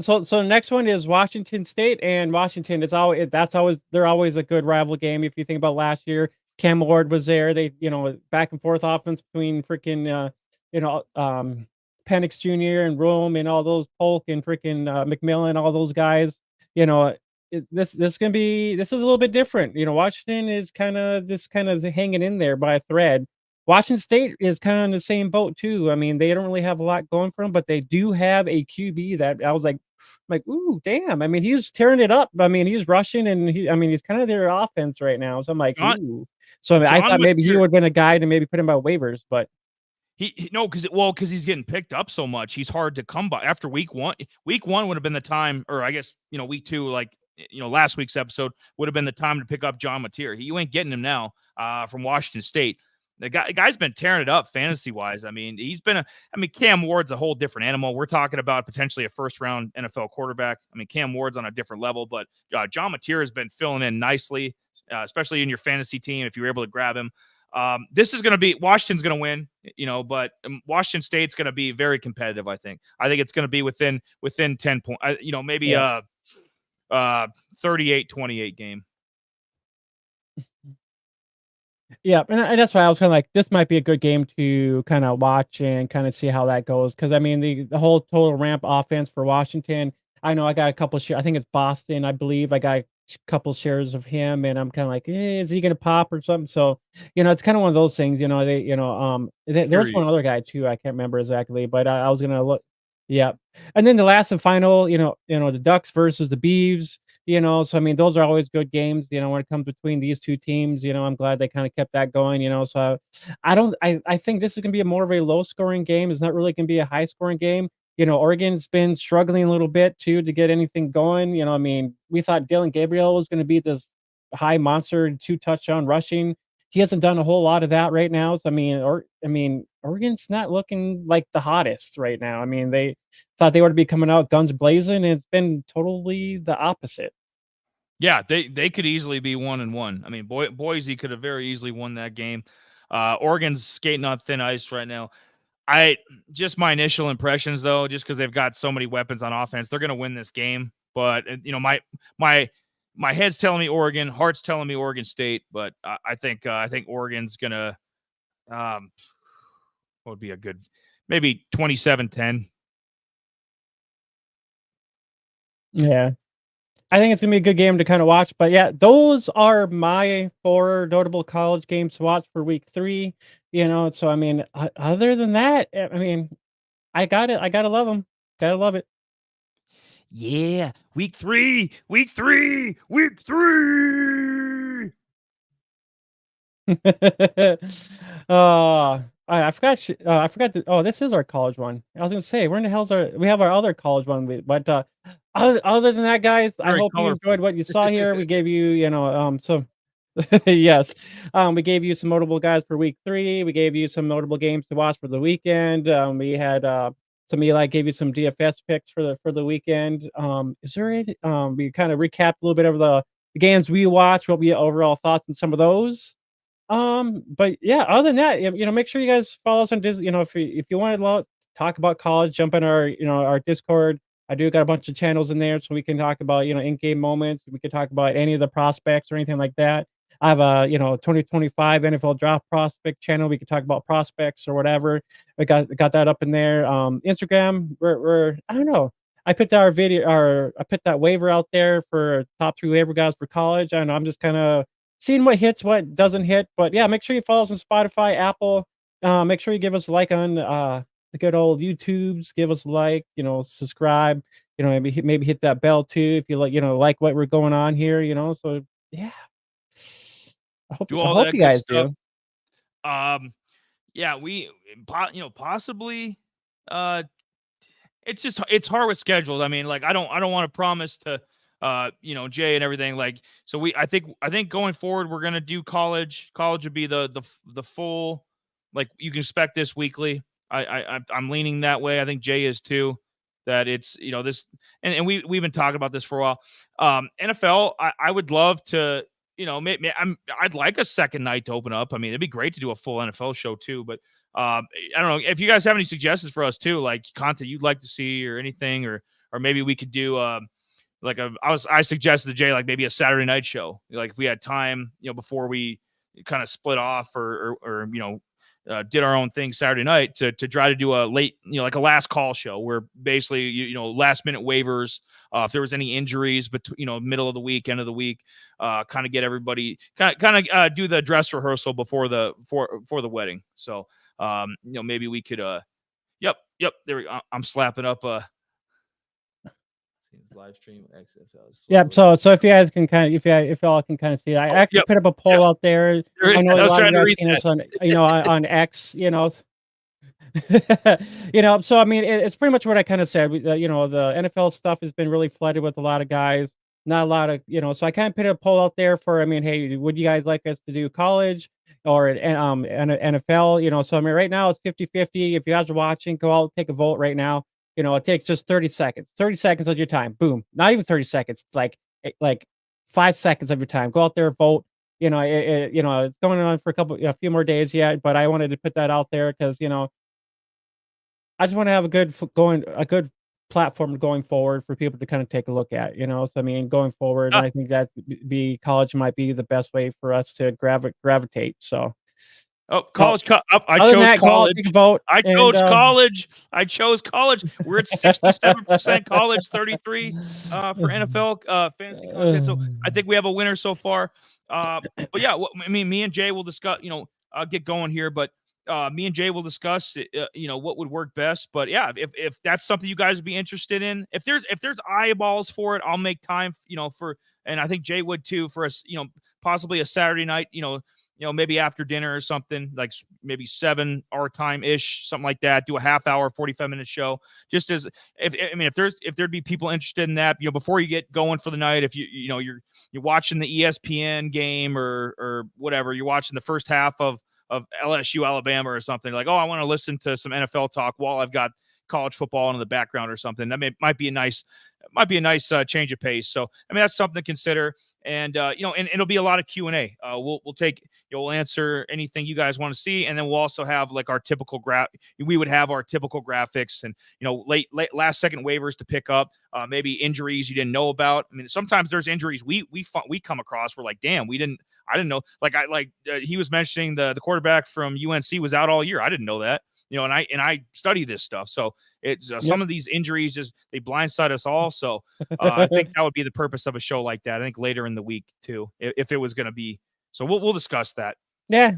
the next one is Washington State and Washington. They're always a good rival game. If you think about last year, Cam Ward was there. They back and forth offense between freaking Penix Jr. and Rome and all those Polk and freaking McMillan, all those guys. This is a little bit different. Washington is kind of hanging in there by a thread. Washington State is kind of in the same boat too. I mean, they don't really have a lot going for them, but they do have a QB that I was like, ooh, damn. I mean, he's tearing it up. I mean, he's rushing, and he's kind of their offense right now. So I'm like, ooh. So I thought maybe he would have been a guy to maybe put him by waivers, but because he's getting picked up so much, he's hard to come by. After week one would have been the time, or I guess week two, like last week's episode would have been the time to pick up John Mateer. You ain't getting him now from Washington State. The guy's been tearing it up fantasy wise. I mean, Cam Ward's a whole different animal. We're talking about potentially a first round NFL quarterback. I mean, Cam Ward's on a different level, but John Mateer has been filling in nicely, especially in your fantasy team if you were able to grab him. This is going to be Washington's going to win, but Washington State's going to be very competitive. I think it's going to be within 10 points. Maybe 38-28 game. Yeah, and that's why I was kind of like, this might be a good game to kind of watch and kind of see how that goes. Because I mean, the whole total ramp offense for Washington. I know I got a couple shares. I think it's Boston. I believe I got a couple shares of him, and I'm kind of like, is he gonna pop or something? So it's kind of one of those things. There was one other guy too. I can't remember exactly, but I was gonna look. Yeah, and then the last and final, the Ducks versus the Beavs. So I mean, those are always good games. When it comes between these two teams, I'm glad they kind of kept that going. So I think this is gonna be more of a low scoring game. It's not really gonna be a high scoring game. Oregon's been struggling a little bit too to get anything going. I mean, we thought Dylan Gabriel was going to be this high monster 2 touchdown rushing. He hasn't done a whole lot of that right now. So I mean, Oregon's not looking like the hottest right now. I mean, they thought they were to be coming out guns blazing, and it's been totally the opposite. Yeah, they could easily be 1-1. I mean, Boise could have very easily won that game. Oregon's skating on thin ice right now. Just my initial impressions though, just because they've got so many weapons on offense, they're going to win this game. But my head's telling me Oregon, heart's telling me Oregon State. But I think Oregon's going to what would be a good maybe 27-10. Yeah. I think it's going to be a good game to kind of watch. But yeah, those are my 4 notable college games to watch for week 3. So I mean, other than that, I mean, I got it. I gotta love them. Gotta love it. Yeah, week 3. I forgot. I forgot. This is our college one. I was gonna say, where in the hell's we have our other college one? But other than that, guys, I hope you enjoyed what you saw here. We gave you, Yes. We gave you some notable guys for week 3. We gave you some notable games to watch for the weekend. We had some Eli gave you some DFS picks for the weekend. Is there any, we kind of recapped a little bit of the games we watched, what we overall thoughts on some of those. But yeah, other than that, make sure you guys follow us on Disney. If you want to talk about college, jump in our our Discord. I do got a bunch of channels in there, so we can talk about in-game moments. We can talk about any of the prospects or anything like that. I have a 2025 NFL draft prospect channel. We can talk about prospects or whatever. I got that up in there. Instagram, we're I don't know. I put our video or I put that waiver out there for top 3 waiver guys for college. I don't know. I'm just kind of seeing what hits, what doesn't hit. But yeah, make sure you follow us on Spotify, Apple. Make sure you give us a like on the good old YouTubes. Give us a like, subscribe. Maybe hit that bell too if you like what we're going on here. So yeah. I hope Do I all hope that you good guys stuff. do. Yeah, possibly. It's hard with schedules. I mean, like I don't want to promise to Jay and everything. Like so I think going forward we're gonna do college. College would be the full, like you can expect this weekly. I'm leaning that way. I think Jay is too. That it's this and we've been talking about this for a while. NFL, I would love to, I'd like a second night to open up. I mean, it'd be great to do a full NFL show too, but I don't know if you guys have any suggestions for us too, like content you'd like to see or anything, or maybe we could do I suggested to Jay like maybe a Saturday night show, like if we had time, before we kind of split off or did our own thing Saturday night to try to do a late, like a last call show where basically, last minute waivers, if there was any injuries, but middle of the week, end of the week, kind of get everybody kind of do the dress rehearsal before the wedding. So, maybe we could, yep. There we go. I'm slapping up live stream XFL. Yep. So if you guys can if y'all can kind of see, I actually put up a poll out there. I know a lot of you guys seen us on on X. So I mean, it's pretty much what I kind of said. The NFL stuff has been really flooded with a lot of guys. Not a lot of So I kind of put a poll out there for. I mean, hey, would you guys like us to do college or NFL? So I mean, right now it's 50-50. If you guys are watching, go out, take a vote right now. It takes just 30 seconds. 30 seconds of your time. Boom. Not even 30 seconds. Like 5 seconds of your time. Go out there, vote. It's going on for a few more days yet, but I wanted to put that out there because I just want to have a good platform going forward for people to kind of take a look at. So I mean, going forward, I think that college might be the best way for us to gravitate. So. Oh, college! I chose college. We're at 67% college, 33 for NFL fantasy content. So I think we have a winner so far. But yeah, I mean, me and Jay will discuss. I'll get going here, but me and Jay will discuss. What would work best. But yeah, if that's something you guys would be interested in, if there's eyeballs for it, I'll make time. And I think Jay would too for us. Possibly a Saturday night. Maybe after dinner or something, like maybe 7 our time ish, something like that. Do a half hour, 45-minute show. Just as if there'd be people interested in that, before you get going for the night, if you're watching the ESPN game or whatever, you're watching the first half of LSU Alabama or something, like, oh, I want to listen to some NFL talk while I've got college football in the background or something. That might be a nice change of pace. So I mean, that's something to consider. And and it'll be a lot of Q&A. We'll answer anything you guys want to see, and then we'll also have like our typical we would have our typical graphics and late last second waivers to pick up, maybe injuries you didn't know about. I mean, sometimes there's injuries we come across. We're like, damn, I didn't know. Like he was mentioning the quarterback from UNC was out all year. I didn't know that. And I study this stuff. So it's some of these injuries they blindside us all. So I think that would be the purpose of a show like that. I think later in the week too, if it was going to be. So we'll discuss that. Yeah,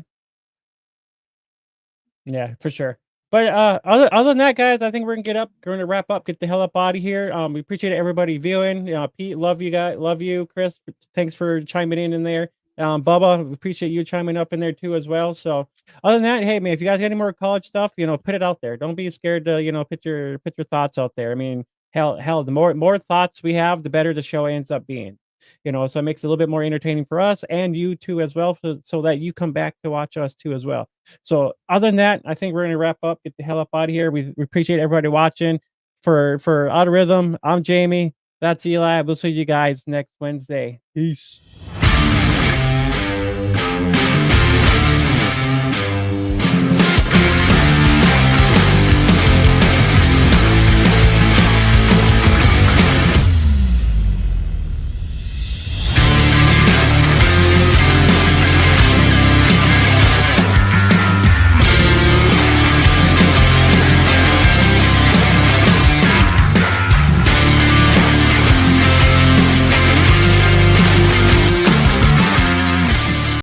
for sure. But other than that, guys, I think we're going to wrap up, get the hell up out of here. We appreciate everybody viewing. Pete, love you guys, love you, Chris. Thanks for chiming in there. Bubba, we appreciate you chiming up in there too as well. So other than that, hey man, if you guys got any more college stuff, put it out there. Don't be scared to put your thoughts out there. I mean, hell, the more thoughts we have, the better the show ends up being. So it makes it a little bit more entertaining for us and you too as well, so that you come back to watch us too as well. So other than that, I think we're going to wrap up, get the hell up out of here. We appreciate everybody watching. For Out of Rhythm, I'm Jamie. That's Eli. We'll see you guys next Wednesday. Peace.